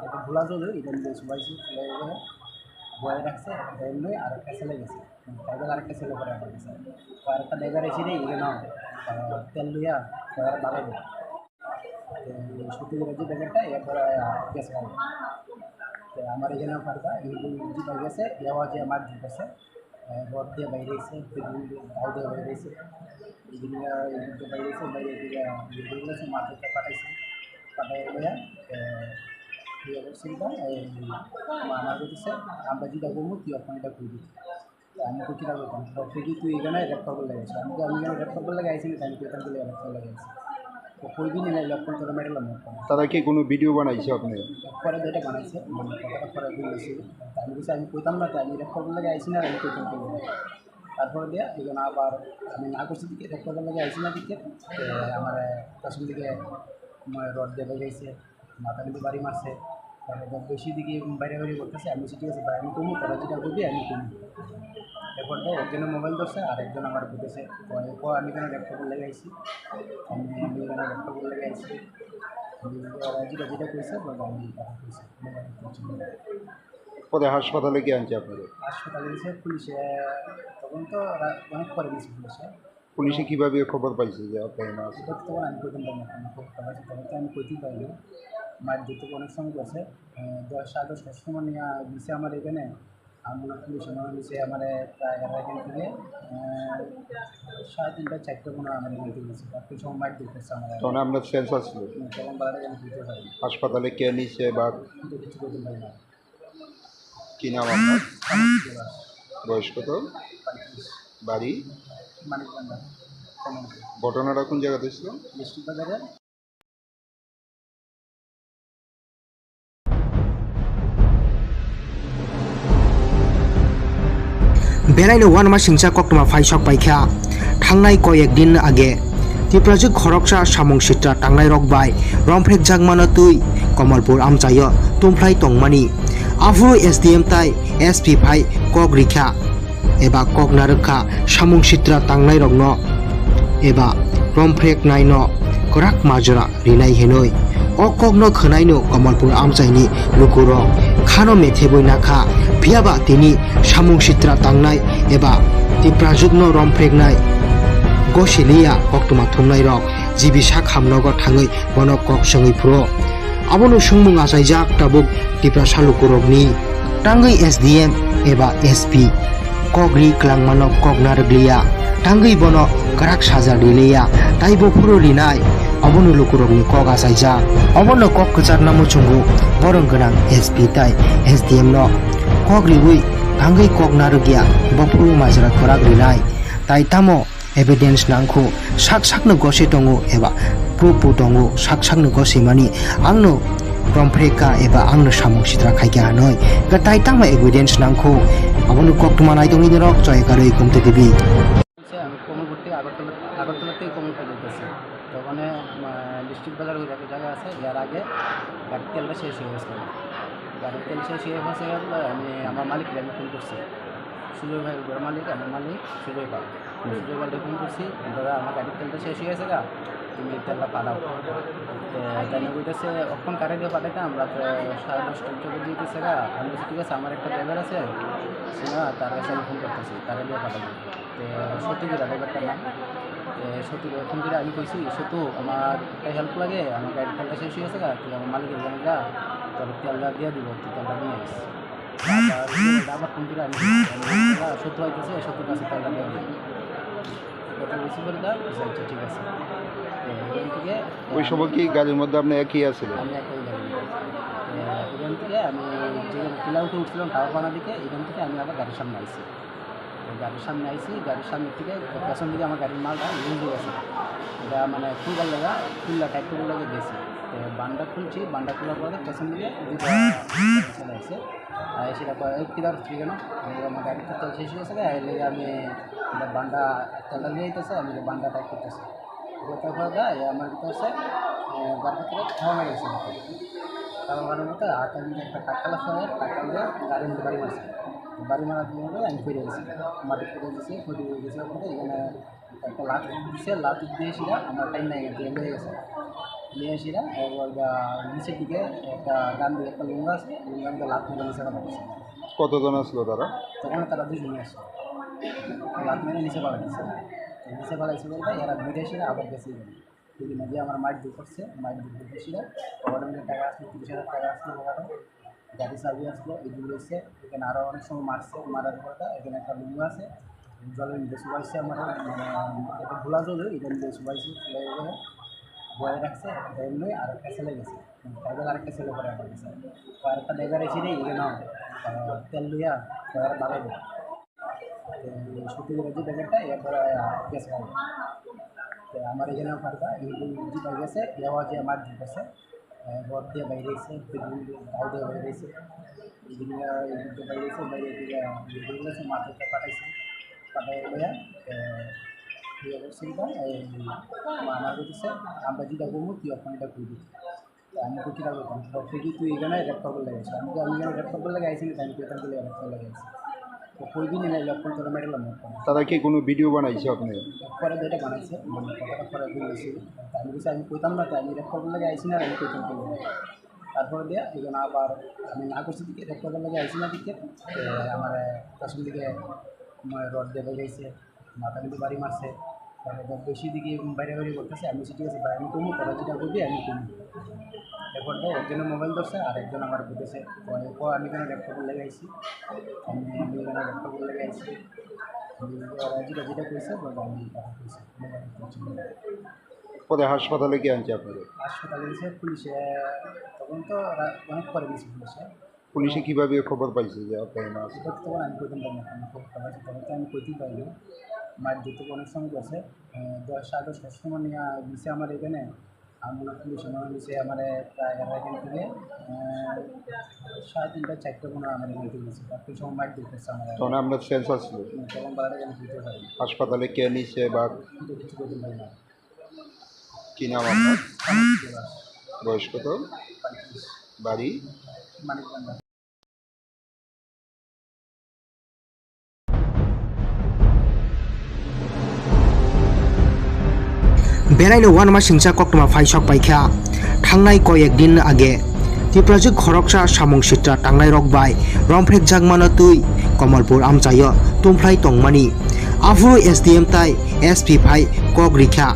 একটা ভোলা জল এটা নিচে শুকাইছে, শুকাই গেলে বয়ে রাখছে, এমনি আর একটা ছেলে গেছে, ড্রাইভার আরেকটা ছেলে পরে আমার গেছে, তো আরেকটা ড্রাইভার এসে নেই এখানে তেল লইয়া ড্রাইভার বাড়াই দেয়, সত্যি করে যে ড্রাইভারটা এরপরে গেছে তো আমার এখানে পারবা জিপা গেছে এবার যে আমার জিপেছে রড দিয়ে বাইরে এসে গাও দিয়ে বাইরে এসে এদিকে বাইরে এসে বাইরে এদিকে গেছে মাঠে পাঠাইছে পাঠাই গিয়া ইয়ে করছিলাম আমার বলতেছে আমরা যেটা করবো তুই এখন এটা করবি আমি তো কীটা করতাম তুই তুই এখানে রেড করবার লেগেছে আমি এখানে রেড করবার লেগে আইসি আমি তো এখান থেকে রেড করবার লেগে আইসি তো কই দিন এনে ল্যাপটপ করে মেরেলাম তারা কি কোনো ভিডিও বানাইছে আপনি? পরে যেটা বানাইছে মানে কথাটা পরে বলেছিল আমি বলছি আমি কইতাম না তো আমি রেড করবার লেগে আইসি না আমি কইতাম করবো তারপরে দিয়ে এখানে আবার আমি না করছি দিকে রেড করবার লেগে আইসি না দিকে আমার পেছন দিকে রড দিয়ে বেরিয়েছে মাথা কিন্তু বাড়ি মারছে তারপর বেশি দিকে বাইরে বাইরে করতেছে আমি ঠিক আছে ভাই আমি কমু তারা যেটা করবি আমি কমু এরপর একজনের মোবাইল ধরছে আর একজন আমার বুঝেছে আমি এখানে ল্যাপটপ লেগে আইছি আমি এখানে ল্যাপটপ লেগে আইছি যেটা যেটা করেছে আমি কথা করেছি পরে হাসপাতালে কি আনছে আপনাদের? হাসপাতালে গেছে পুলিশে তখন তো অনেক পরে গেছে পুলিশে কিভাবে খবর পাইছে যে আপনার না আছে? সেটা তখন আমি কইতাম পারি না খবরটা পাইছি তখন তো আমি কইতেই পারি না মাঠ দিতে অনেক সময় গেছে 10-10:30 সময় নিয়ে দিছে আমার এখানে আমরা পুলিশ নিচে আমার প্রায় এখান থেকে 3:30-4টা মনে হয় আমার এখান থেকে গেছে তারপর সময় মাঠ দিতেছে আমার তখন আপনার সেন্সার ছিল? তখন বাড়াটা আমি দিতে পারি হাসপাতালে কে নিছে বা কিন্তু কিছু করতে পারি না কি নাম আপনার? বয়স কত? 35 বাড়ি? মানিকবান্ধা ঘটনাটা কোন জায়গাতে ছিল? ডিস্ট্রিক্ট বাজারে बेरायनो वान मा सिंसा कक्टमा फाइसक पाइखा थांनाय कयेकदिन आगे त्रिपुराजों खरकसा सामुं सित्रा थांनाय रकबाय रमफ्रेक जागमानो तुई कमलपुर आमचायो तुमफ्लाय तंगमानि आफु एसडीएम ताई एसपी फाइ कक रिखा एबा कक नारखा सामुं सित्रा थांनाय रकनो एबा रमफ्रेक नायनो कराक माजरा रिनाय हेनय अ ककनो खोनायनो कमलपुर आमचायनि लुकुरो खानो मेथेबय नाखा फियाबा तिनि सामुं सित्रा थांनाय एबा त्रिपुराजोंनो रमफ्रेकनाय गसिलिया कक्टमा थुमनाय रक जिबिसा खामनगर थाङै बनो कक सङै फ्रो आबनो सुंमुं आसायजाक ताबुक त्रिपुरा सालुकुरकनि थाङै एसडीएम एबा एसपी कगरि क्लांमानो कक नारग्लिया थाङै बनो कराक साजा रिलिया ताइबो फुरो रिनाय अबनो लुकुरकनि कक आसायजाक अबनो कक कचारना मुचुंगु बरं गोनां एसपी ताइ एसडीएम नो कक रिवै थाङै कक नारगिया बफुरु माजरा खराक रिनाय ताइ तामो एभिडेन्स नांखौ साक साकनो गसे दङ एबा प्रुफबो दङ साक साकनो गसे मानि आंनो रमफ्रेका एबा आंनो सामुं सित्रा खायगा हानय गताय तांमा एभिडेन्स नांखौ आबनो कक्टमा नायदंनि रक जयगारै कमते देबि আমি কমলপুর থেকে আগরতলা থেকে কমলপুর যেতেছি তো ওখানে ডিস্ট্রিক্ট বাজার ওই একটা জায়গা আছে যার আগে গাড়ির তেলটা শেষ হয়ে গেছিলো গাড়ির তেল শেষ হয়ে গেছে আমি আমার মালিককে আমি ফোন করছি সুজয় ভাই বড় মালিক আমার মালিক সুজয় পাল ফোন করছি দাদা আমার গাড়ির তেলটা শেষ হয়ে গেছে গা তুমি তেলটা পাঠাও জানি বলতেছে অক্ষণ কারে দিয়ে পাঠাইতাম রাত্রে 10:30 চলে যেতেছে গা আমি বলছি ঠিক আছে আমার একটা ড্রাইভার আছে সিনা তার কাছে আমি ফোন করতেছি তারা দিয়ে পাঠাবো তো সত্যি করে ড্রাইভারটা না সত্যি করে ফোন করে আমি কইছি সত্যি আমার একটা হেল্প লাগে আমার গাড়ির তেলটা শেষ হয়ে গেছে গা তুই আমার মালিকের জানি গা তোর তেলটা দিয়ে দিব তুই তেলটা নিয়ে আসিস আবার ফোন করে আমি সত্য হইতেছে সত্যি কাছে তেলটা দিয়ে দিব কথা বেশি করে দাও আচ্ছা ঠিক আছে এখান থেকে ওই সময় কি গাড়ির মধ্যে আপনি একই আছিলেন? আমি একই গাড়ি এখান থেকে আমি যে কিলাউটে উঠছিলাম টাওয়ারপানা দিকে এখান থেকে আমি আবার গাড়ির সামনে আইছি গাড়ির সামনে থেকে পেছন দিকে আমার গাড়ির মালটা লুজ হয়ে গেছে এটা মানে খুলবার লাগা খুললা টাইট করে লাগে গেছি বান্ডা খুলছি বান্ডা খোলার পরে পেছন দিকে চলে আসছে সেটা কিলার হচ্ছে কেন আমার গাড়িতে তেল শেষ হয়ে গেছে লেগে আমি বান্ডা তেলটা নিয়ে যেতেছে আমি বান্ডা টাইট করতেছি আমার ভিতরে হচ্ছে গাড়ির ভিতরে খাওয়া মেরে গেছে টাকা মারার মতো হাতে আমি একটা টাকালা সঙ্গে টাকা দিয়ে গাড়ি মধ্যে বাড়ি মারছে, বাড়ি মারার জন্য আমি ফিরে গেছি, মাটি ফিরে গেছি, ফিরে গেছে বলতে এখানে একটা লাত দিচ্ছে, লাত দিয়েছিলাম আমার টাইম নাই গেছে, হয়ে গেছে নিয়ে এসিরা এবার নিচের দিকে একটা গান দিকে একটা লুঙ্গা আছে, লুঙ্গাকে লাত মেরে নিচে ফেলা গেছে। কতজন আসলো তারা? তখন তারা দুজনে আসে, লাত মেরে নিচে ফেলা গেছে, নিচে ফেলাইছে বলতে এরা বিদেশিরা আবার গেছে যদি নদী আমার মাইট দূর করছে, মাইট দূর বিদেশিরা গভর্নমেন্টের টাকা আসলো, 30,000 টাকা আসলো, ওখানে গাড়ি চাবি আসলো, এগুলো রয়েছে। এখানে আরও অনেক সময় মারছে, মারার পরে এখানে একটা লুঙ্গা আছে, জলের মধ্যে শুবাইছে আমার, এটা ধোলা জলে এখানে মধ্যে শুবাইছে, শুবাই বয়ে রাখছে এমনি আর একটা ছেলে গেছে, তাদের আরেকটা ছেলে করে আমার গেছে, তো আরেকটা ড্রাইভার এসে নেই এখানে তেল লইয়া ড্রাইভার বাড়াই দেয় সত্যি করে যে ড্রাইভারটা এরপরে গেছে তো আমার এখানেও পারবা ইউজি পাই গেছে এবার যে আমার ঠিক আছে ঘর দিয়ে বাইরে এসে গাও দিয়ে বাইরে এসে এইদিকে বাইরে এসে বাইরে দিকে গেছে মাঠে পাঠাইছে, পাঠাই লইয়া অবস্থা আমার বলতেছে আমরা যেটা করবো তুই ওখানে এটা করবি, আমি তো কীটা করতাম যদি তুই এখানে ল্যাপটপ করে লেগেছে, আমি এখানে ল্যাপটপ করে লেগে আইসি আমি তো এখান থেকে ল্যাপটপ লেগে আইসি, তো কই দিন ল্যাপটপ করে মেডেলাম না। তারা কি কোনো ভিডিও বানাইছে আপনি? পরে যেটা বানাইছে মানে কথাটা পরে বলেছি, আমি বলছি আমি কইতাম না, তো আমি ল্যাপটপ লেগে আইসি না, আমি কইতাম করবো তারপরে দিয়ে এখানে আবার আমি না করছি দিকে ল্যাপটপ লেগে আইসি না দিকে আমার পেছন দিকে রড দিয়ে বেরিয়েছে, মাথা কিন্তু বাড়ি মারছে, তারপর বেশি দিকে বাইরে বাইরে করতেছে, আমি ঠিক আছে ভাই আমি কমু, তারা যেটা করবি আমি কমু। এরপর একজনের মোবাইল ধরছে আর একজন আমার বুঝেছে, আমি এখানে ল্যাপটপ লেগে আইসি, আমি এখানে ল্যাপটপ লেগে আইসি, ওরা যেটা যেটা করেছে আমি কথা করেছি। পরে হাসপাতালে কি আনছে আপনাদের? হাসপাতালে গেছে পুলিশে, তখন তো অনেক পরে গেছে পুলিশে। পুলিশে কীভাবে খবর পাইছে যে আপনার না আছে? সেটা তো তখন আমি কইতাম পারি না, আমি খুব খবর তখন তো আমি কইতেই পারিনি, মার দিতে অনেক সময় গেছে 10-10 সময় নিয়ে দিছে আমার এখানে, আমরা পুলিশ আমার নিচে আমার প্রায় এখান থেকে 3:30-4 কোনো আমার এখান থেকে গেছে, তারপর সময় মার দিতেছে আমার, তখন আপনার সেন্স আসলো? তখন বাড়াটা আমি দিতে পারি হাসপাতালে কে নিচ্ছে বা কিন্তু কিছু করতে পারি না। কী নাম আপনার? বয়স কত? বাড়ি? মানিকগঞ্জ। बेरायनो वान मा सिंचा कक्टमा फाइसक पाइखा थांनाय कयेक दिन आगे तिप्राजुक खरकसा सामंग सित्रा थांनाय रकबाय रंफ्रेक जागमानो तुई कमलपुर आमचायो तुमफ्लाय तंगमानि आफु एसडीएम ताई एसपी फाइ कक रिखा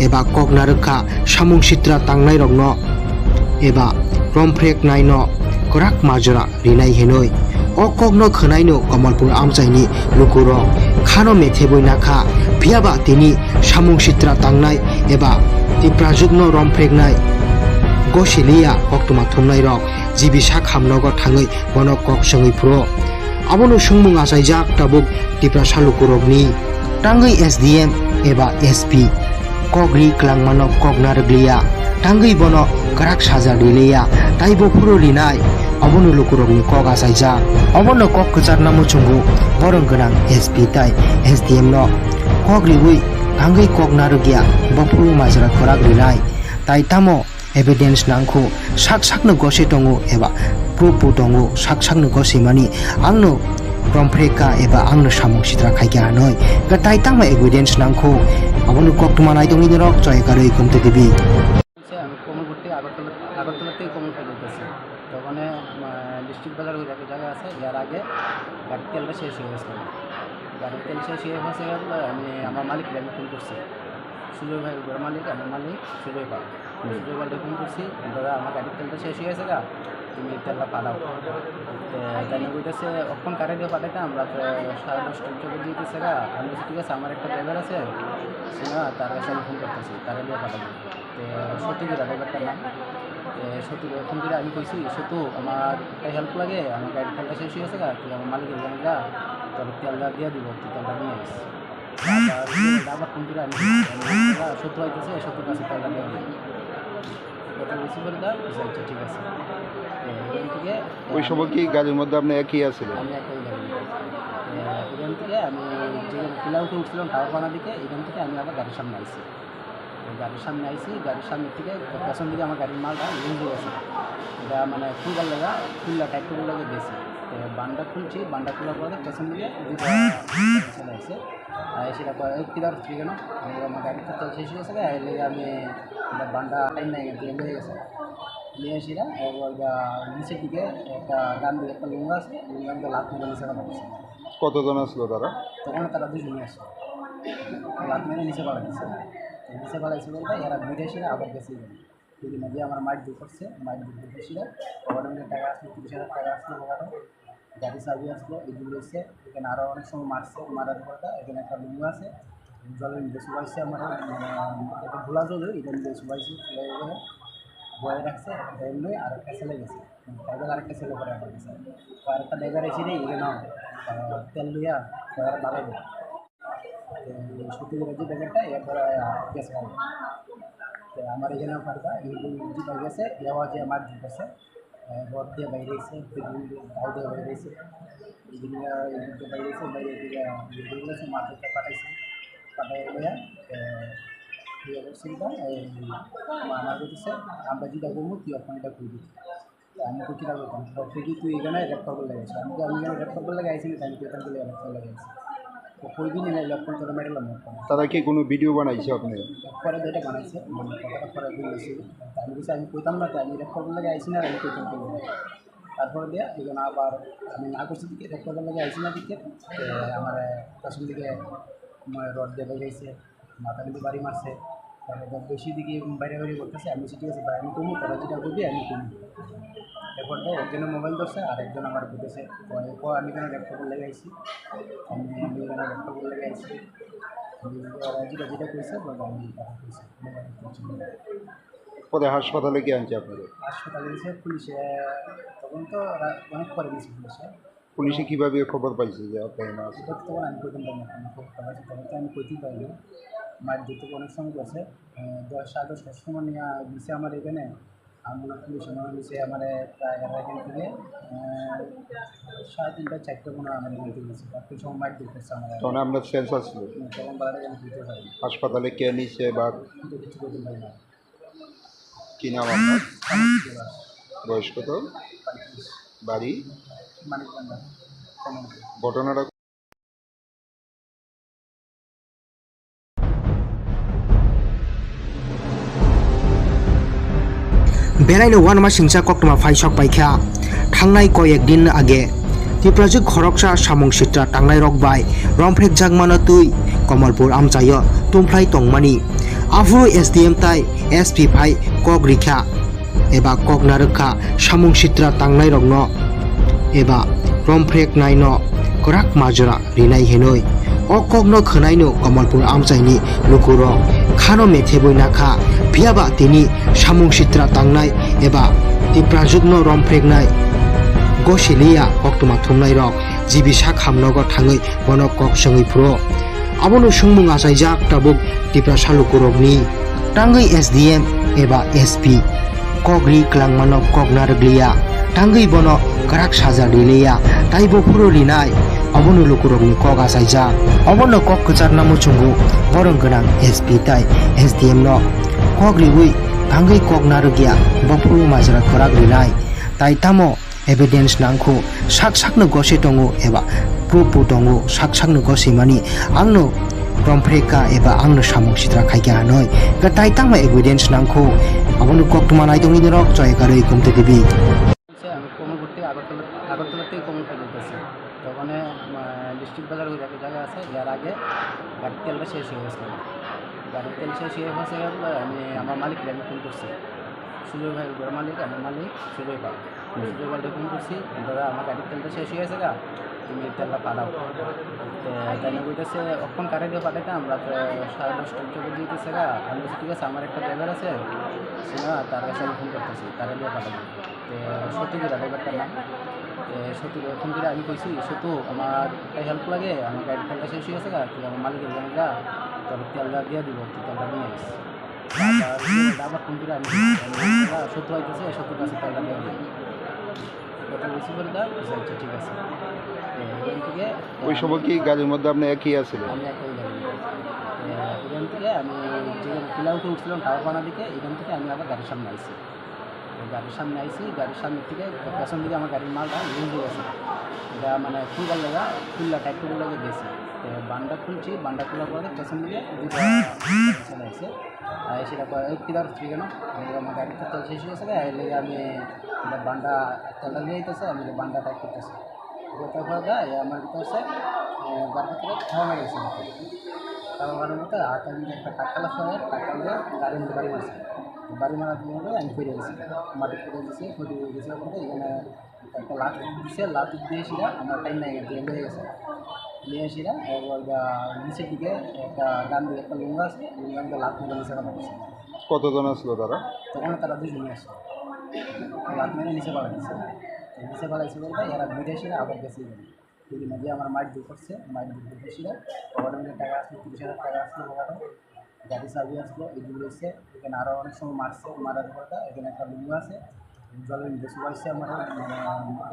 एबा कक नारखा सामंग सित्रा थांनाय रकनो एबा रंफ्रेक नायनो कराक माजरा रिनाय हेनय अ ककनो खोनायनो कमलपुर आमचायनि लुकुरो खानो मेथेबय नाखा फियाबा तिनि सामंग सित्रा थांनाय एबा तिप्राजुकनो रंफ्रेकनाय गसिलिया कक्टमा थुमनाय रक जिबिसा खामनगर थाङै बनो कक सङै फ्रो आबोनो सुंमुं आसायजाक ताबुक तिप्रा सालुकुरकनि तांगै एसडीएम एबा एसपी कगरि क्लांमानो कक नारग्लिया तांगै बनो कराक साजा रिलिया ताइबो फुरो रिनाय अबोनो लुकुरकनि कक आसायजाक अबोनो कक कचारना मुचुंगु बरं गोनां एसपी ताइ एसडीएम नो कक रिबुइ तांगै कक नारगिया बफुरु माजरा खराक रिनाय ताइ तामो एभिडेन्स नांखौ साक साकनो गसे दङो एबा प्रुफबो दङो साक साकनो गसे मानि आंनो रंफ्रेका एबा आंनो सामंग सित्रा खायगा हानय ताइ तामो एभिडेन्स नांखौ अबोनो कक्टमा नायदंनि रक जयगारै कमते देबि আমি কমলপুর থেকে আগরতলা থেকে কমলপুর যেতেছি, তখন ডিস্ট্রিক্ট বাজার ওই একটা জায়গা আছে, যার আগে গাড়ির তেলটা শেষ হয়ে গেছিলো, গাড়ির তেল শেষ হয়ে গেছে আমি আমার মালিককে আমি ফোন করছি, সুজয় ভাই বড় মালিক, আমার মালিক সুজয় ভাইকে ফোন করছি, দাদা আমার গাড়ির তেলটা শেষ হয়ে গেছে গা, তুমি তেলটা পাঠাও, জানি বলতেছে অক্ষণ কারে দিয়ে পাঠাইতাম রাত 10:30 চলে যেতেছে গা, আমি বলছি ঠিক আছে আমার একটা ড্রাইভার আছে না, তার কাছে আমি ফোন করতেছি, তারা দিয়ে পাঠাবো, তো সত্যিকার ড্রাইভারটার নাম সত্যি ফোন করে আমি কইছি সত্যু আমার একটা হেল্প লাগে, আমার গাড়ির তেলটা শেষ হয়ে গেছে গা, তুই আমার মালিকের জানি গা তোর তেলটা দিয়ে দিব, তুই তেলটা নিয়ে আসিস, আবার ফোন করে আমি সত্যু হইতেছে সত্যুর কাছে তেলটা দিয়ে দিই, কথা বলছি করে দাও, আচ্ছা ঠিক আছে। এখান থেকে ওই সময় কি গাড়ির মধ্যে আপনি একই আছিলেন? আমি একই গাড়ি, এখান থেকে আমি যে পিলা উঠে উঠছিলাম টাওয়ার বানা দিকে, এখান থেকে আমি আবার গাড়ির সামনে আসছি, তো গাড়ির সামনে আইসি, গাড়ির সামনে থেকে পেছন দিকে আমার গাড়ির মালটা লুজ হয়ে গেছে। এটা মানে খুলবার লাগা খুললা টাইট করে লাগে গেছি। তো বানটা খুলছি, বানটা খোলার পরে পেছন দিকে চলে আসছে। সেটা কিদার হচ্ছে কেন আমার গাড়িটা তেল শেষ হয়ে গেছে, এর লেগে আমি বানটা টাইম নাই দিয়ে হয়ে গেছে। নিয়ে এসিরা এবার নিচের দিকে একটা ডান দিকে একটা লুঙ্গা আছে, লুঙ্গাকে লাত মেরে নিচে পাঠা গেছে। কতজন আসলো তারা? তখন তারা দুজনে আসে, লাত মেরে নিচে পাঠা গেছে। নিচে পাঠাইছে বলতে এরা বিদেশিরা আবার গেছে দুদিন আগে আমার মাইট দূর করছে, মাইট দূর বিদেশিরা গভর্নমেন্টের টাকা আসলো, 30,000 টাকা আসলো ওখানে, গাড়ি চাবি আসলো, এগুলো এসে এখানে আরও অনেক সময় মারছে, মারার পরে এখানে একটা লুঙ্গা আছে, জলের মধ্যে শুকাইছে আমার এটা ভোলা জল, এটা মধ্যে শুকাইছে, শুকাই গেলে বয়ে রাখছে এমনি আর একটা ছেলে গেছে, ড্রাইভার আরেকটা ছেলে করে আমার গেছে। তো আরেকটা ড্রাইভার এসে রে এখানে তেল লইয়া বাড়াই দেয়, সত্যি করে যে ড্রাইভারটা এরপরে গেছে। তো আমার এখানে ফাঁকা জিপা গেছে, দেওয়া যে আমার জিপ আছে রড দিয়ে বাইরে এসে গাও দিয়ে বাইরে এসে বাইরে এসে বাইরে গেছে, মাঠে পাঠাইছে, পাঠাই গিয়া ইয়ে করছে আমার বলতেছে আমরা যেটা করবো তুই ওখানে এটা করে দিচ্ছি। আমি তো কীটা করতাম কি তুই এখানে রেপ করবার লেগেছে, আমি এখানে রেপ করবার লেগে আইসি না, আমি তো এখান থেকে রেপ করবার লেগে আইসি। তো কই দিন এনে লক্ষণ তোরা মেরেলাম তারা কি কোনো ভিডিও বানাইছে আপনি? পরে যেটা বানাইছে মানে কথাটা পরে বলেছি, আমি বলছি আমি কইতাম না, আমি রেপ করবার লেগে আইসি না, আমি কইতাম করবো। তারপরে দিয়ে এজন আবার আমি না করছি দিকে রেপ করবার লেগে আইসি না দিকে আমার পেছন দিকে রড দিয়ে বেরিয়েছে, মাথা কিন্তু বাড়ি মারছে, তারপর বেশি দিকে বাইরে বাইরে করতেছে। আমি ঠিক আছে ভাই আমি কমু, তারা যেটা করবি আমি কমু। এরপর একজনের মোবাইল ধরছে আর একজন আমার বুঝেছে, এরপর আমি এখানে রেপ করবার লেগে আইসি, আমি এখানে রেপ করবার লেগে আইসি, যেটা যেটা করেছে বলবো আমি কথা করেছি। পরে হাসপাতালে কি আনছে আপনাদের? হাসপাতালে গেছে পুলিশে, তখন তো অনেক পরে গেছে পুলিশে। পুলিশে কীভাবে খবর পাইছে যে আপনার না আছে? এটা তো তখন আমি কইতাম পারি না, তখন তো আমি কইতেই পারি না। মাঠ দিতে অনেক সময় গেছে, 10-10 সময় নিয়ে দিছে আমার এখানে, আমার পুলিশ আমার দিছে আমার প্রায় এখান থেকে 3:30-4টা কোনো আমার এখান থেকে গেছে, তারপর সময় মাঠ দিতেছে আমার তখন আমরা সেন্স আসলো তখন বাড়াটা আমি দিতে পারি না, হাসপাতালে কে নিছে বা কিন্তু কিছু করতে পারি না। কি নাম আপনার? বয়স কত? বাড়ি? মানিক বান্ধা ঘটনাটা बेरायनो वान मा सिंसा कक्टमा फाइसक पाइखा थांनाय कयेकदिन आगे तिप्राजु खरकसा सामं सित्रा थांनाय रकबाय रमफ्रेक जागमानो तुई कमलपुर आमचायो तुमफ्लाय तंगमानि आफु एसडीएम ताई एसपी फाइ कक रिखा एबा कक नारखा सामं सित्रा थांनाय रकनो एबा रमफ्रेक नायनो कराक माजरा रिनाय हेनय अ ककनो खोनायनो कमलपुर आमचायनि लुकुरो खानो मेथेबय नाखा भियाबा तिनि सामं सित्रा थांनाय एबा तिप्राजुगनो रमफ्रेकनाय गसिलिया कक्टमा थुमनाय रक जिबिसा खामनगो थाङै बनो कक सङै फ्रो आबोनो सुंमुं आसायजाक ताबुक तिप्रा सालुकुरकनि ताङै एसडीएम एबा एसपी कगरि क्लांमानो कक नारग्लिया ताङै बनो कराक साजा रिलिया ताइबो फुरो रिनाय अबनो लुकुरकनि कक आसायजाक अबनो कक कचारना मुचुंगु बरं गोनां एसपी ताइ एसडीएम नो कक रिबुइ ताङै कक नारगिया बफुरु माजरा कराक रिनाय ताइ तामो एभिडेन्स नांखौ साक साकनो गसे दङो एबा प्रुफबो दङो साक साकनो गसे मानि आंनो रमफ्रेका एबा आंनो सामं सित्रा खायगा हानय गताय तांमा एभिडेन्स नांखौ अबनो कक्टमा नायदंनि रक जयगारै गमते देबि আমি কমলপুর আগরতলা থেকে কমলপুর যেতেছি, তখন ডিস্ট্রিক্ট বাজার ওই একটা জায়গা আছে, যার আগে গাড়ির তেলটা শেষ হয়ে গেছিলো। গাড়ির তেল শেষ হয়ে গেছে, আমি আমার মালিককে আমি ফোন করছি, সুজয় ভাই ঘোড়া মালিক, আমার মালিক সুজয় ভাই, সুজয় ভাইকে ফোন করছি, দাদা আমার গাড়ির তেলটা শেষ হয়ে গেছে গা, তুমি তেলটা পাঠাও। তো জানি বলতেছে অক্ষণ কারে দিয়ে পাঠাইতাম রাত 10:30 চোখে দিতেছে গা। আমি বলছি ঠিক আছে, আমার একটা ড্রাইভার আছে সিনা, তার কাছে আমি ফোন করতেছি, তারা দিয়ে পাঠাবো। তো সত্যিকার ড্রাইভারটার নাম সত্যি ফোন করে আমি কইছি সত্যু আমার একটা হেল্প লাগে, আমার গাড়ির তেলটা শেষ হয়ে গেছে গা, তুই আমার মালিকের জানি গা, তোর তেলটা দিয়ে দিব, তুই তেলটা নিয়ে আসিস। আবার ফোন করে আমি সত্যু হইতেছে, সত্যুর কাছে তেলটা দিয়ে দিই, কথা বেশি করে দাও, আচ্ছা ঠিক আছে। এখান থেকে ওই সময় কি গাড়ির মধ্যে আপনি একই আছিলেন? আমি একই গাড়ি এখান থেকে আমি যে পিলাউতে উঠছিলাম টাওয়ারপাড়া দিকে, এখান থেকে আমি আবার গাড়ির সামনে আইছি। তো গাড়ির সামনে আইছি, গাড়ির সামনে থেকে পেছন দিকে আমার গাড়ির মালটা লুজ হয়ে গেছে। এটা মানে খুলবার লাগা খুললা টাইট করে লাগে গেছে। তো বান্ডা খুলছি, বান্ডা খোলার পরে পেছন দিকে দুটো ছেলে আছে। সেটা কিদার হচ্ছে কেন আমার গাড়িতে তেল শেষ হয়ে গেছে, এই লেগে আমি বান্ডা তেলটা নিয়ে যেতেছে, আমি বান্ডা টাইট করতেছি। তারপর আমার ভিতরে হচ্ছে গাড়ির ভিতরে খাওয়া মেরে গেছে। খাওয়া মারার মতো হাতের মধ্যে একটা টাক্কালা সহ টাক্কাল দিয়ে গাড়ির মধ্যে বাড়ি মারছে। বাড়ি মারার জন্য আমি ফিরে গেছি, মাটি ফিরে গেছি, ফিরে গেছে বলতে এখানে একটা লাত দিচ্ছে, লাত দিয়ে সেটা আমার টাইম নেই গেছে, লেগে গেছে। নিয়ে এসেরা এবার নিচের দিকে একটা ডান দিকে একটা লুঙ্গা আছে, লুঙ্গার মধ্যে লাত মেরে নিচে পাঠা গেছে। কতজন আসলো তারা? তখন তারা দুজনে আসছে, লাত মেরে নিচে পাঠা গেছে। নিচে পাঠাইছে বলতে এরা ঘুরে এসে আবার গেছে। দুদিন আগে আমার মাইট দূর করছে, মাইট দূর করতে এসে পকেটের টাকা আসলো, 30,000 টাকা আসলো পকেটে, গাড়ি চাবি আসলো, এগুলো এসে এখানে আরও অনেক সময় মারছে। মারার পরে এখানে একটা লুঙ্গা আছে, জলের মধ্যে শুবাইছে, আমার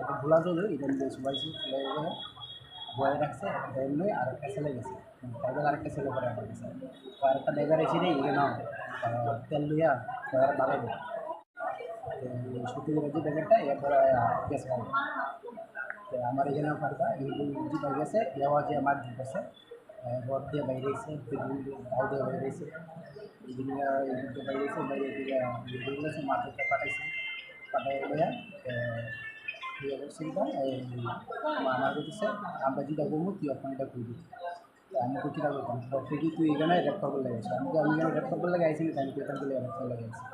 এটা ভোলা জল, এটার মধ্যে শুবাইছে, শুবাই বয়ে রাখছে। এমনি আর একটা ছেলে গেছে, ড্রাইভার আরেকটা ছেলে পরে আমার গেছে। তো আরেকটা ড্রাইভার এসে রে এখানে তেল লইয়া ড্রাইভার বাড়াই দেয়। সত্যি করে যে ড্রাইভারটা এরপরে গেছে তো আমার এখানে পারবা যেটা গেছে দেওয়া যে আমার দিতেছে রড দিয়ে বাইরে এসে দাও দিয়ে বাইরে এসে বাইরে এসে বাইরে গেছে মাঠে পাঠাইছে, পাঠাই লইয়া করছিলাম আমার বলতেছে আমরা যেটা করবো তুই ওখানে এটা করবি। আমি তো কীটা করতাম তুই তুই এখানে রেপ করবার লেগেছে, আমি এখানে রেপ করবার লেগে আইসি না, আমি তো এখান থেকে রেপ করবার লেগে আইসি।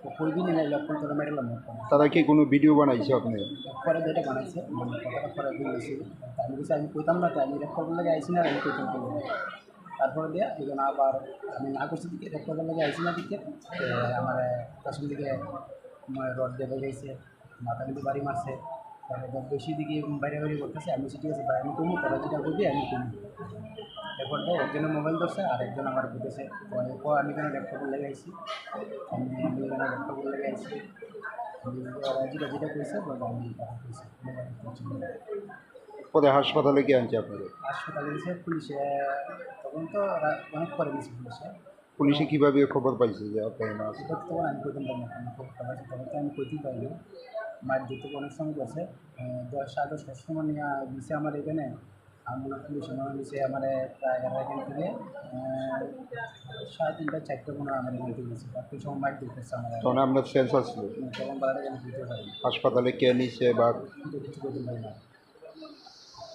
তো কইবি না লক্ষণ তোরা মেরেলাম। তারা কি কোনো ভিডিও বানাইছে আপনি? পরে যেটা বানাইছে মানে কথাটা পরে বলেছি, আমি বলছি আমি কইতাম না, তো আমি রেপ করবার লেগে আইসি না, আমি কইতাম করবো। তারপরে দিয়ে এখানে আবার আমি না করছি দিকে রেপ করবার লেগে আইসি না দিকে আমার পেছন দিকে রড দিয়ে বেরিয়েছে, মাথা কিন্তু বাড়ি মারছে। তারপর বেশি দিকে বাইরে বাইরে করতেছে, আমি ঠিক আছে ভাই আমি কমু, তোরা যেটা করবি আমি কমু। এরপর একজনের মোবাইল ধরছে আর একজন আমার ঘুরেছে। এরপর আমি এখানে ল্যাপটপে লেগে আইসি, আমি এখানে ল্যাপটপে লেগে আইসি, যেটা যেটা করেছে বলবো আমি কথা করেছি। পরে হাসপাতালে কি আনছে আপনাদের? হাসপাতালে গেছে পুলিশে, তখন তো অনেক পরে গেছে পুলিশে। পুলিশে কীভাবে খবর পাইছে যে আপনার মা আছে? এটা তো তখন আমি কইতাম পারি না, আমি খবরটা পাইছি তখন তো আমি কইতেই পারিনি। মায়ের দিতে অনেক সময় গেছে 10-10:30 সময় নিয়ে দিছে আমার এখানে। আর মনে হয় পুলিশ মনে দিছে আমার প্রায় এখান থেকে 3:30-4টা মনে হয় আমার এখান থেকে গেছে। তারপর সময় মাইক দিতেছে আমার, তখন আপনার সেন্স আসলো? তখন বাড়াটা আমি দিতে পারি হাসপাতালে কে নিছে বা কিন্তু কিছু করতে পারি না।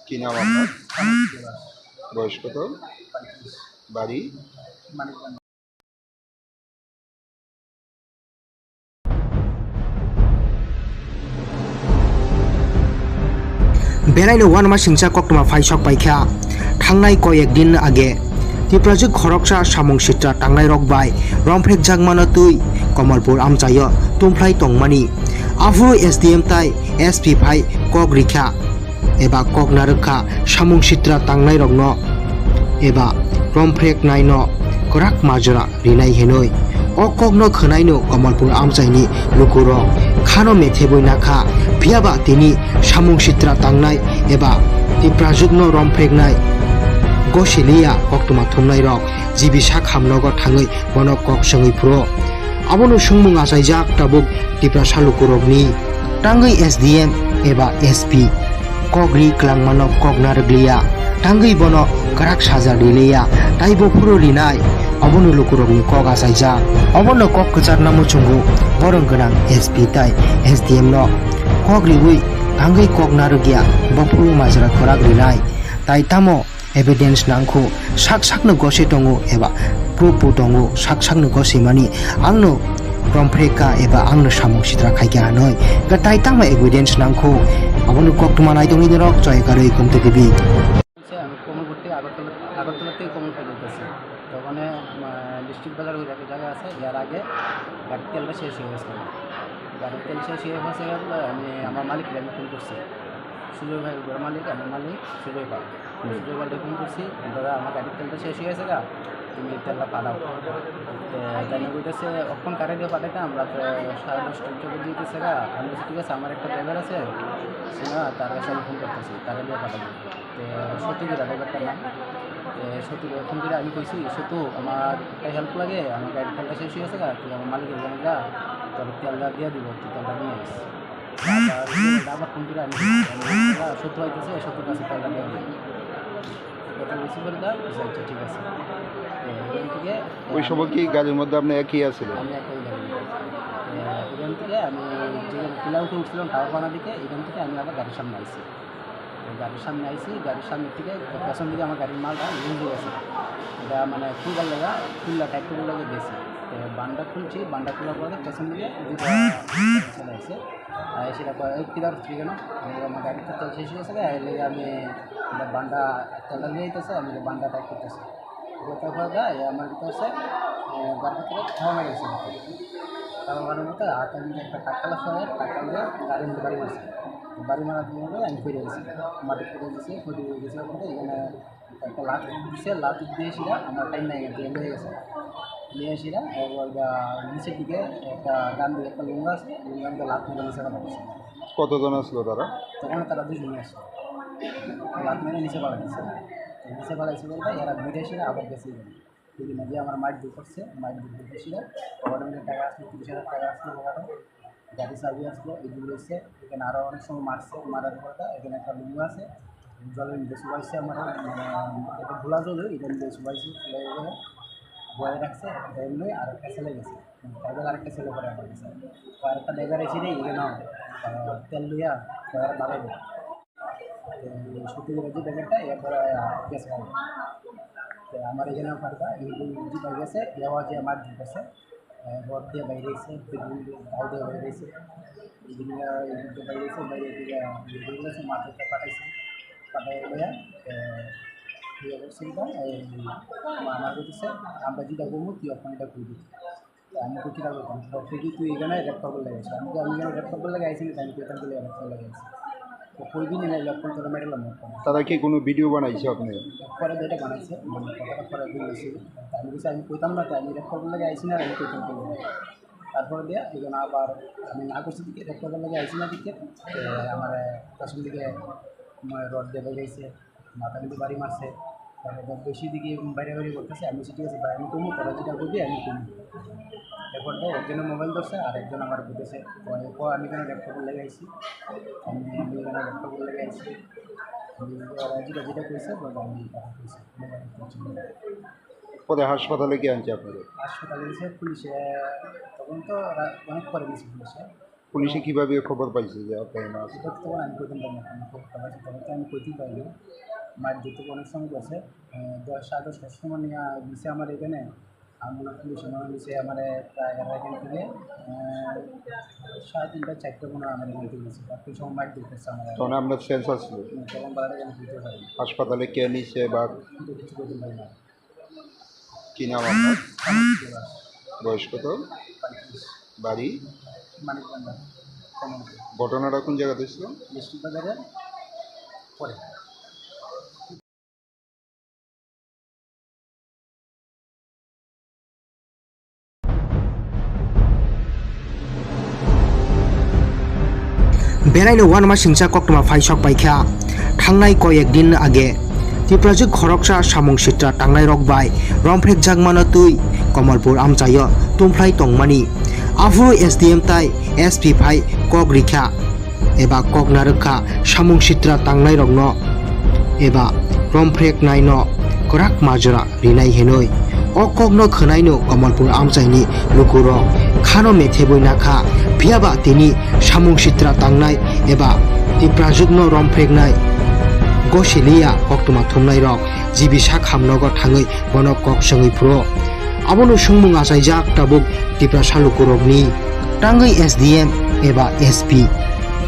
কি নাম আপনার? বয়স কত? বাড়ি? মানে बेरायनो वान मा सिंचा कक्टमा फाइसक पाइखा थांनाय कयेकदिन आगे तिप्राजुक खरकसा सामं सित्रा थांनाय रकबाय रंफ्रेक जागमानो तुई कमलपुर आमचायो तुमफ्लाय तंगमानि आफु एसडीएम ताई एसपी फाइ कक रिखा एबा कक नारखा सामं सित्रा थांनाय रकनो एबा रंफ्रेक नायनो कराक माजरा रिनाय हेनय अ ककनो खोनायनो कमलपुर आमचायनि लुकुरो खानो मेथेबय नाखा फियाबा तिनि सामं सित्रा थांनाय एबा तिप्राजुकनो रंफ्रेकनाय गसिलिया कक्टमा थुमनाय रक जिबिसा खामनगर थाङै बनो कक सङै फ्रो आबोनो सुंमुं आसायजाक ताबुक तिप्रा सालुकुरकनि ताङै एसडीएम एबा एसपी कगरि क्लांमानो कगना रगलिया ताङै बनो कराक साजा रिलिया ताइबो फुरो रिनाय अबोनो लुकुरकनि कग आसायजाक अबोनो कक कचार नामो चुंगु बरं गोनां एसपी ताइ एसडीएम नो कगरिबुइ ताङै कगना रगिया बफुरु माजरा कराक रिनाय ताइ तामो एभिडेन्स नांखौ साक साकनो गसे दङो एबा प्रुफबो दङो साक साकनो गसे मानि आंनो रंफ्रेका एबा आंनो सामं सित्रा खायगा हानय गताय तामा एभिडेन्स नांखौ अबनो कक्टमा नायदंनि रक जयगारै कमते देबि আমি কমলপুর থেকে আগরতলা থেকে কমলপুর যেতেছি। তো ওখানে ডিস্ট্রিক্ট বাজার ওই একটা জায়গা আছে, যার আগে গাড়ির তেলটা শেষ হয়ে গেছিলো। গাড়ির তেল শেষ হয়ে গেছে আমি আমার মালিককে আমি ফোন করছি, সুজয় ভাই ঘর মালিক, আমার মালিক সুজয় পাল। সুজয় পালকে ফোন করছি, দাদা আমার গাড়ির তেলটা শেষ হয়ে গেছে গা, তুমি তেলটা পাঠাও। জানি বলতেছে অক্ষণ কারে দিয়ে পাঠাইতাম রাত্রে 10:30 চলে দিতেছে গা। আমি বলছি ঠিক আছে, আমার একটা ড্রাইভার আছে সিনা, তার কাছে আমি ফোন করতেছি, তারা দিয়ে পাঠাবো। তো সত্যি ড্রাইভারটার নাম। তো সত্যি ফোন করে আমি কইছি সত্যি আমার একটা হেল্প লাগে, আমার গাড়ির তেলটা শেষ হয়ে গেছে, তুই আমার মালিকের জানি যা তোর তেলটা দিয়ে দিব, তুই তেলটা নিয়ে আসিস। আবার ফোন করে আমি সত্যি হইতেছে, সত্যি কাছে তেলটা দিয়ে দিই, কথা রিসিভ করে দেওয়া। আচ্ছা ঠিক আছে। এখান থেকে ওই সময় কি গাড়ির মধ্যে আপনি একই আছিলেন? আমি একই গাড়ি এখান থেকে আমি যে পিলা উঠে উঠছিলাম টাওয়ার বানা দিকে, এখান থেকে আমি আবার গাড়ির সামনে আইছি। গাড়ির সামনে আইছি, গাড়ির সামনে থেকে পেছন দিকে আমার গাড়ির মালটা লুজ হয়ে গেছে। এটা মানে খুলবার লাগা খুললা টাইপ করে লাগে গেছে। বান্ডা খুলছি, বান্ডা খোলার পরে পেছন দিকে চলে আসছে। সেটা কিলার হচ্ছে কেন আমার গাড়ির তেল শেষ হয়ে গেছে, এর লেগে আমি বান্ডা তেলটা নিয়ে যেতেছে, আমি বান্ডা টাইপ করতেছি। তারপরে আমার ভিতরে হচ্ছে গাড়ির ভিতরে খাওয়া মেরেছে, খাওয়া মারার মতো হাতে একটা টাকালা সহ টাকা দিয়ে গাড়ির মধ্যে বাড়ি মারছে। বাড়ি মারার জন্য আমি ফিরে গেছি, মাটি ফিরে গেছি, ফিরে গেছে বলতে এখানে একটা লাট দিচ্ছে, লাট দিয়ে এসে আমার টাইম নাই গেছে, হয়ে গেছে নিয়ে এসিরা এবার নিচের দিকে একটা গান দিয়ে একটা লুঙ্গা আছে, লুঙ্গার মধ্যে লাট মেরে নিচে পাঠাচ্ছে। কতজন আসলো তারা? তখন তারা দুজনে আসছে, লাট মেরে নিচে পাঠাচ্ছে। নিচে পাঠাইছে বলতে এরা ঘুরে এসে আবার গেছে বিভিন্ন দিয়ে আমার মাইট দূর করছে, মাইট দূর করতে এসে গভর্নমেন্টের টাকা আসলো, 30,000 টাকা আসলো, ওখানে গাড়ি চাবি আসলো, এগুলো এসে এখানে আরও অনেক সময় মারছে, মারার পরে এখানে একটা লুঙ্গা আছে, জলের মধ্যে শুবাইছে, আমার এটা ভোলা জল এটা মধ্যে শুবাইছে, শুবাই গেলে বয়ে রাখছে এমনি আর একটা ছেলে গেছে, ড্রাইভার আরেকটা ছেলে পরে আমার গেছে, আরেকটা ড্রাইভার এসে নেই এখানে তেল লইয়া ড্রাইভার বাড়াইবে সত্যি করে যে ড্রাইভারটা এরপরে গেছে আমার এখানেও পারবা যেটা গেছে এবার যে আমার দিতেছে রড দিয়ে বাইরে এসে গাও দিয়ে বাইরে এসে বাইরে এসে বাইরে থেকে গেছে মাথাতে পাঠাইছে, পাঠাই লইয়া অবস্থা আমার বলতেছে আমরা যেটা করবো তুই ওখানে এটা করবি। আমি তো কীটা করতাম তুই তুই এখানে রেপ করবার লেগেছে, আমি এখানে রেপ করবার লেগে আইসি আমি তো এখান থেকে রেপ করবার লেগেছি, তো কইবি না লেপটন করে মেডেলাম। তারা কি কোনো ভিডিও বানাইছে আপনি? পরে যেটা বানাইছে মানে কথাটা পরে বলেছি, আমি বলছি আমি কইতাম না, তো আমি রেপ করবার লেগে আইসি না, আমি কইতাম করবো। তারপরে দিয়ে এখানে আবার আমি না করছি দিকে রেপ করবার লেগে আইসি না দিকে আমার পেছন দিকে রড দিয়ে বেরিয়েছে, মাথা কিন্তু বাড়ি মারছে, তারপর বেশি দিকে বাইরে বাইরে করতেছে। আমি ঠিক আছে ভাই আমি কমু, তোরা যেটা করবি আমি কমু। এরপর একজনের মোবাইল ধরছে আর একজন আমার বুঝেছে আমি এখানে ল্যাপটপের লেগে আইসি, আমি এখানে ল্যাপটপের লেগে আইসি, যেটা যেটা করেছে আমি কথা করেছি। পরে হাসপাতালে কি আনছে আপনাদের? হাসপাতালে এসে পুলিশে তখন তো অনেক পরে গেছি পুলিশে। পুলিশে কীভাবে খবর পাইছে যে আপনার মা আছে? সেটা তো তখন আমি কইতাম পারি না, খবরটা পাইছি তখন তো আমি কইতেই পারিনি। মায়ের যেতে অনেক সময় গেছে 10-10:30 সময় নিয়ে দিছে আমার এখানে, আর মনে হয় পুলিশ মনে দিচ্ছে আমার প্রায় এখান থেকে 3:30-4টা মনে হয় আমার এখান থেকে দিচ্ছে, তারপর সময় মাইক দিতেছে আমার তখন আপনার সেন্স আসলো? তখন বাড়াটা যেন দিতে পারি হাসপাতালে কে নিছে বা কিন্তু কিছু করতে পারি না। কি নাম আপনার? বয়স কত? বাড়ি? মানিকবান্ধা কেমন ঘটনাটা কোন জায়গাতে ছিল? ডিস্ট্রিক্ট বাজারে পরে। बेरायनो वान मा सिंसा कक्टमा फाइसक बाइखा थांनाय कयेक दिन आगे त्रिपुराजों खरकसा सामुं सित्रा थांनाय रकबाय रंफ्रेक जागमानो तुई कमलपुर आमचायो तुमफ्लाय तंगमानि आफु एसडीएम ताई एसपी फाइ कक रिखा एबा कक नारखा सामुं सित्रा थांनाय रकनो एबा रंफ्रेक नायनो कराक माजरा रिनाय हेनय अ ककनो खोनायनो कमलपुर आमचायनि लुकुरक खानो मेथेबय नाखा फियाबा तिनि सामुं सित्रा थांनाय एबा त्रिपुराजोंनो रंफ्रेकनाय गसिलिया कक्टमा थुमनाय रक जिबिसा खामनगर थाङै बनो कक सङै फ्रो आबनो सुंमुं आसायजाक ताबुक त्रिपुरा सालुकुरकनि टाङै एसडीएम एबा एसपी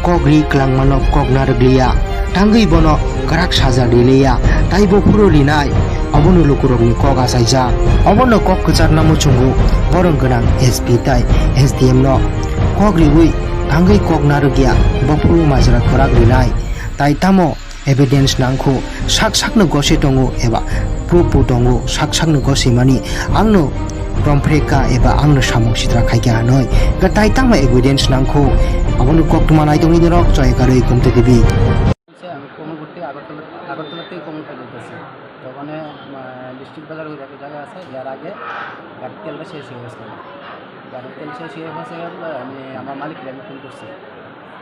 कगरि क्लांमानो कक नारग्लिया टाङै बनो कराक साजा रिलिया ताइबो फुरो लिनाय अबनो लुकुरकनि कक आसायजाक अबनो कक कचार नामु चुंगु बरं गोनां एसपी ताइ एसडीएम नो कक रिबुइ टाङै कक नारगिया बफुरु माजरा कराक रिनाय ताइ तामो एभिडेन्स नांखौ साक साकनो गसे दङो एबा प्रुफबो दङो साक साकनो गसे मानि आंनो रंफ्रेका एबा आंनो सामुं सित्रा खायगा हानय गताय तामा एभिडेन्स नांखौ अबनो कक्टमा नायदंनि रक जयगारै गमते देबि আমি কোমলপুর থেকে আগরতলা থেকে কোমলপুর যেতেছি, তখন বাজার ওই একটা জায়গা আছে যার আগে গাড়ির তেলটা শেষ হয়ে গেছিলো। গাড়ির তেল শেষ হয়ে গেছে আমি আমার মালিককে আমি ফোন করছি,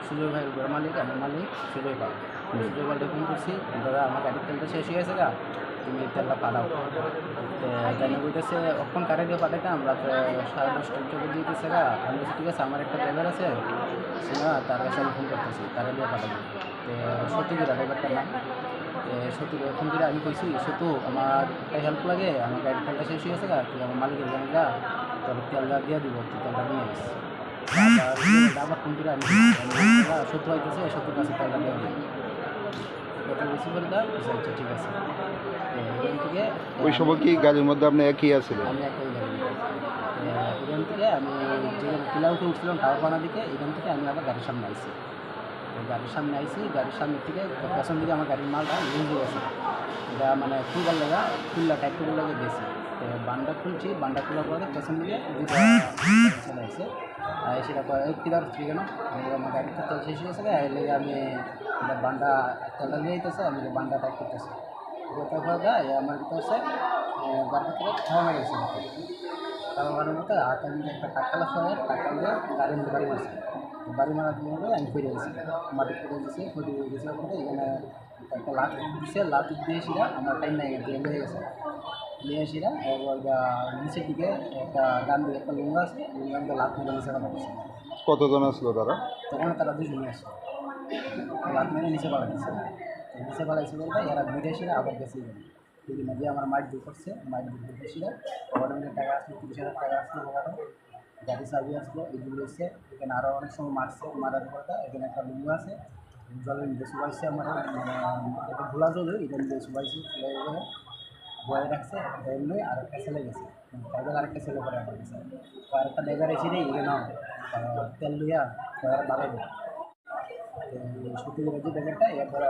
সুজয় ভাই বড় মালিক, আমার মালিক সুজয় ভাই। সুজয় ভাইকে ফোন করছি, দাদা আমার গাড়ির তেলটা শেষ হয়ে গেছে গা, তুমি তেলটা পাঠাও। জানি বলতেছে অক্ষণ কারে দিয়ে পাঠাইতাম রাত্রে 10:30 চলে দিতেছে গা। আমি বলছি ঠিক আছে, আমার একটা ড্রাইভার আছে শোনা, তার কাছে আমি ফোন করতেছি, তারা দিয়ে পাঠাবো। তো সত্যিগুলা ড্রাইভারটার নাম সত্যি ফোন করে আমি কইছি, সত্যু আমার একটা হেল্প লাগে, আমার গাড়ির তেলটা শেষ হয়ে গেছে গা, তুই আমার মালিকের জানি গা, তোর তেলটা দিয়ে দিব, তুই তেলটা নিয়ে আসিস। আবার ফোন করে আমি সত্য হইতেছে, সত্যর কাছে তেলটা দিয়ে দিব, কথা বেশি করে দাও। আচ্ছা ঠিক আছে। এখান থেকে ওই সময় কি গাড়ির মধ্যে আপনি একই আছিলেন? আমি একই গাড়ি, এখান থেকে আমি যে কিলা উঠে উঠছিলাম টাওয়ার বানা দিকে, এখান থেকে আমি আবার গাড়ির সামনে আইছি। গাড়ির সামনে আইছি, গাড়ির সামনে থেকে পেছন দিকে আমার গাড়ির মালটা লুজ হয়ে গেছে, এটা মানে খুলবার লাগা খুললা টাইপ করে লাগে গেছে। তো বান্ডা খুলছি, বান্ডা খোলার পরে পেছন দিকে দুটো চলে আসছে, সেটা কিলার হচ্ছে কেন আমার গাড়িটা তেল শেষ হয়ে গেছে, এর লেগে আমি বান্ডা তেলটা নিয়ে যেতেছে, আমি বান্ডা টাইপ করতেছি। তারপরে আমার ভিতরে হচ্ছে গাড়ির থেকে খাওয়া মেরে গেছে, খাওয়া মারার মতো হাতে আমি একটা টাকালা সহ টাকা দিয়ে গাড়ির মধ্যে বাড়ি মারছি। বাড়ি মারার জন্য আমি ফিরে গেছি, মাটি ফিরে গেছি, ফিরে গেছে পরে এখানে একটা লাট দিচ্ছে, লাট দিয়েছিলাম আমার টাইম নাই হয়ে গেছে, নিয়ে আসিরা এবার নিচের দিকে একটা ডান দিকে একটা লুঙ্গা আছে, লুঙ্গা লাট মেরে নিচে ফেলা গেছে। কতজন আসলো তারা? তখন তারা দুজনে আসে, লাট মেরে নিচে ফেলা গেছে। নিচে ফেলাইছে বলতে এরা ঘুরে এসে আবার গেছে, বিভিন্ন দিয়ে আমার মাইট দূর করছে, মাইট দূর করতে এসে গভর্নমেন্টের টাকা আসলো, 30,000 টাকা আসলো, ওখানে গাড়ি চাবি আসলো, এগুলো এসে এখানে আরও অনেক সময় মারছে, মারার পরে এখানে একটা লুঙ্গু আছে, জলের মধ্যে শুবাইছে, আমার একটা ভোলা জল এটা মধ্যে শুবাইছে, বয়ে রাখছে, এমনি আর একটা ছেলে গেছে, ড্রাইভার আরেকটা ছেলে করে আমার গেছে, আরেকটা ড্রাইভার এসে নেই এখানে তেল লইয়া ড্রাইভার বাড়াই দেয়। সত্যি করে যে ড্রাইভারটা এরপরে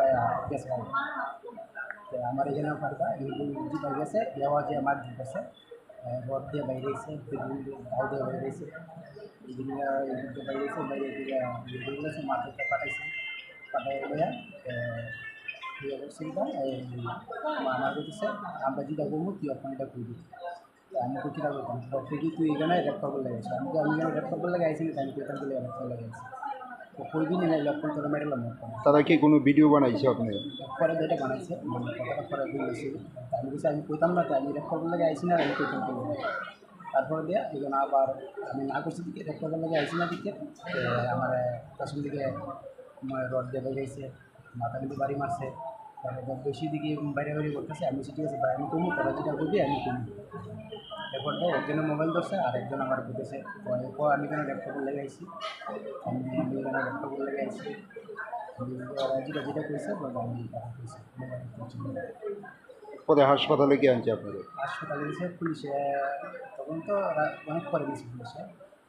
গেছে আমার এখানেও পারবা জিপাই গেছে, দেওয়া যে আমার দিতেছে রড দিয়ে বাইরে এসে গাও দিয়ে বাইরে এসে এগুলো বাইরে এসে বাইরে দিকে মাঠে পাঠাইছে, পাঠাই করছিলাম আমার বলতেছে আমরা যেটা করবো তুই ওখানে এটা করবি। আমি তো কীটা করতাম তুই এখানে রেড করবার লেগেছে, আমি এখানে রেড করবার লেগে আইসি, আমি তো এখান থেকে রেড করবার লেগেছি, তো কইবি না লক্ষণ তোরা মেডেলাম। তারা কি কোনো ভিডিও বানাইছে আপনি? পরে যেটা বানাইছে কথাটা পরে বলেছি, আমি বলছি আমি কইতাম না, তো আমি রেড করবার লেগে আইসি না, আমি কইতাম করবো। তারপরে দিয়ে এখানে আবার আমি না করছি দিকে রেড করবার লেগে আইসি না দিকে আমার পেছন দিকে রড দিয়ে বেরিয়েছে, মাথা কিন্তু বাড়ি মারছে, তারপর বেশি দিকে বাইরে বাইরে করতেছে। আমি ঠিক আছে ভাই আমি কমু, তোরা যেটা করবি আমি কমু। এরপর একজনের মোবাইল ধরছে আর একজন আমার বুঝেছে, আমি এখানে ল্যাপটপ লেগে আইছি, আমি এখানে ল্যাপটপ লেগে আইছি, যেটা যেটা করেছে আমি পরে হাসপাতালে কি আনছে আপনাদের? হাসপাতালে গেছে পুলিশে, তখন তো অনেক পরে গেছে পুলিশে।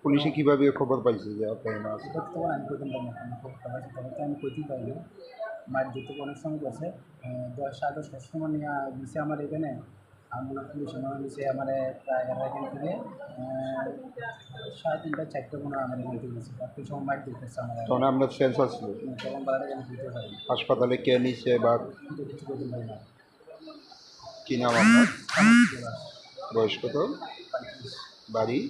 পুলিশে কীভাবে খবর পাইছে যে আপনার না আছে? সেটা তখন আমি কইতাম পারি না, খবর পাইছি তখন তো আমি কইতেই পারিনি। মাঠ যেতে অনেক সময় গেছে, 10-10 সময় নিয়ে দিছে আমার এখানে, আর মনে করি সময় নিচে আমার প্রায় এখান থেকে 3:30-4 মনে হয় আমার এখান থেকে গেছে, তারপরে সময় মাঠ দেখতেছে আমার তখন আপনার সেন্স আসলো? তখন বেলাটা আমি বুঝতে পারি হাসপাতালে কে নিচ্ছে বা কিছু করতে পারি না। কী নাম আপনার? বয়স কত? বাড়ি?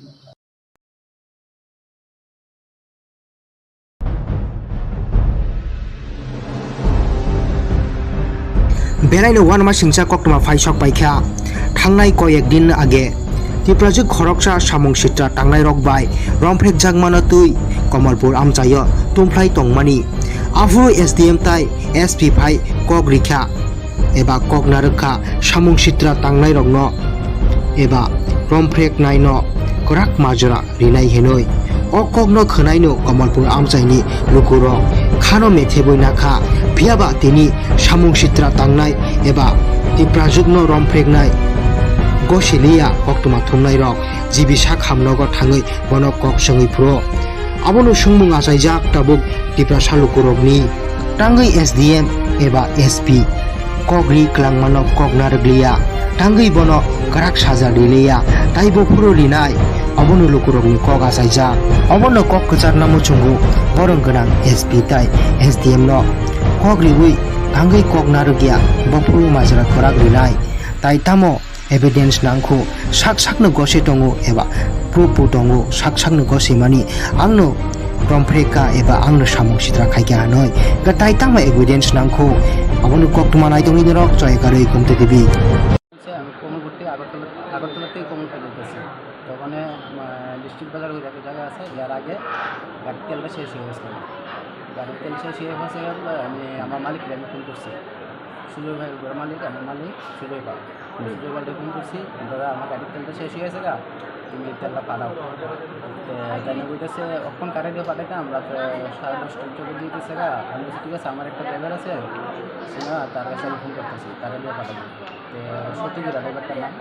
বেড়াইनो 1 मास हिंसा कक्टमा फाइसक बाइखा थांनाय कयेकदिन आगे तिप्राजुक खरकसा सामुं सित्रा थांनाय रकबाय रमफ्रेक जागमानो तुई कमलपुर आमचायो तुमफ्लाय तंगमानि आफु एसडीएम ताई एसपी फाइ कक रिखा एबा कक नारखा सामुं सित्रा थांनाय रकनो एबा रमफ्रेक नायनो कराक माजरा रिनाय हेनय अ ककनो खोनायनो कमलपुर आमचायनि लुकुरक खानो मेथेबय नाखा फियाबा तिनि सामुं सित्रा थांनाय एबा तिप्राजुकनो रमफ्रेकनाय गसिलिया कक्टमा थुमनाय रक जिबिसा खामनगर थाङै बनो कक सङै फ्रो आबोनो सुंमुं आसायजाक ताबुक तिप्रा सालुकुरकनि थाङै एसडीएम एबा एसपी कगरि क्लांमानो कक नारग्लिया थाङै बनो कराक साजा रिलिया ताइबो फुरो रिनाय अबोनो लुकुरकनि कक आसायजाक अबोनो कक कचारना मुचुंगु बरं गोनां एसपी ताइ एसडीएम नो कक रिबुइ थाङै कक नारगिया बफुरु माजरा खराक रिनाय ताइ तामो evidence nangko sak-sakno gose tongo eba proof tongo sak-sakno gose mani angno rompreka eba angno samung sitra khaike anoi ga taitama evidence nangko abono koktuma naitoni dorok joygarei kumte debi আমি কোমল ভর্তি আগরতলা থেকে কোমল ফেরত গেছি তো ওখানে ডিস্ট্রিক্ট বাজার ওই একটা জায়গা আছে যার আগে গাড়ির তেলটা শেষ হয়ে গেছিলো গাড়ির তেল শেষ হয়ে গেছে আমি আমার মালিককে আমি ফোন করছি সুজয় ভাই ঘর মালিক আমার মালিক সুজয় ভাইকে ফোন করছি দাদা আমার গাড়ির তেলটা শেষ হয়ে গেছে গা তুমি তেলটা পাঠাও জানি বলতেছে অক্ষণ কারে দিয়ে পাঠাইতাম রাত্রে 10:30 চোখে দিতেছে গা আমি বলছি ঠিক আছে আমার একটা ড্রাইভার আছে না তার কাছে আমি ফোন করতেছি তারা দিয়ে পাঠাবো সত্যিকার ড্রাইভারটার নাম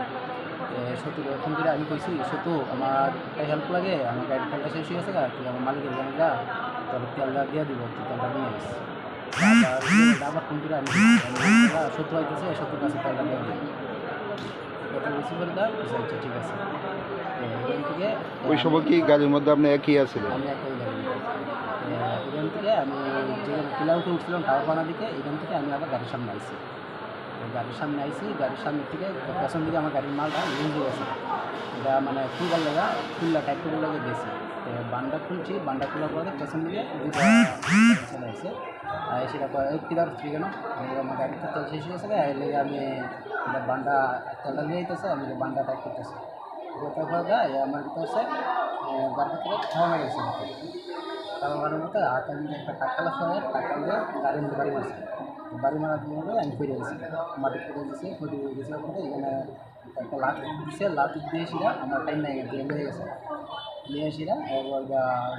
সত্যি ফোন করে আমি কইছি সত্যি আমার একটা হেল্প লাগে আমার গাড়ির তেলটা শেষ হয়ে গেছে গা তুই আমার মালিকের জানি গা তোর তেলটা দিয়ে দিব তুই তেলটা নিয়ে আসিস আবার ফোন করে আমি সত্য হইতেছে সত্যির কাছে তেলটা দিয়ে দিই কথা বেশি করে দাও আচ্ছা ঠিক আছে এখান থেকে ওই সময় কি গাড়ির মধ্যে আপনি একই আছিলেন? আমি একটাই গাড়ি এখান থেকে আমি যেখানে পিলাউতে উঠছিলাম টাওয়ারপাড়া দিকে এখান থেকে আমি আবার গাড়ির সামনে আইছি গাড়ির সামনে থেকে পেছন দিকে আমার গাড়ির মালটা লুজ হয়ে গেছে এটা মানে খুলবার লাগা খুললা টাইপ করে লাগে গেছে তো বান্ডা খুলছি বান্ডা খোলার পরে পেছন দিকে দুটো চলে আসে সেটা কিদার হচ্ছে কেন আমার গাড়িটা তেল শেষ হয়ে গেছে এর লেগে আমি বান্ডা তেলটা নিয়ে যেতেছে আমি বান্ডা টাইপ করতেছি তারপর আমার ভিতরে হচ্ছে গাড়িটা থেকে খাওয়া মেরে গেছে খাওয়া মারার মতো হাতে আমি একটা টাকালা সহ টাকা দিয়ে গাড়ির মধ্যে বাড়ি মারছে বাড়ি মারার জন্য আমি ফিরে গেছি মাটি ফিরে গেছি ফিরে গেছে বলতে এখানে একটা লাট দিচ্ছে লাট দিয়েছিলাম আমার টাইম নাই দিয়ে হয়ে গেছে নিয়ে এসিরা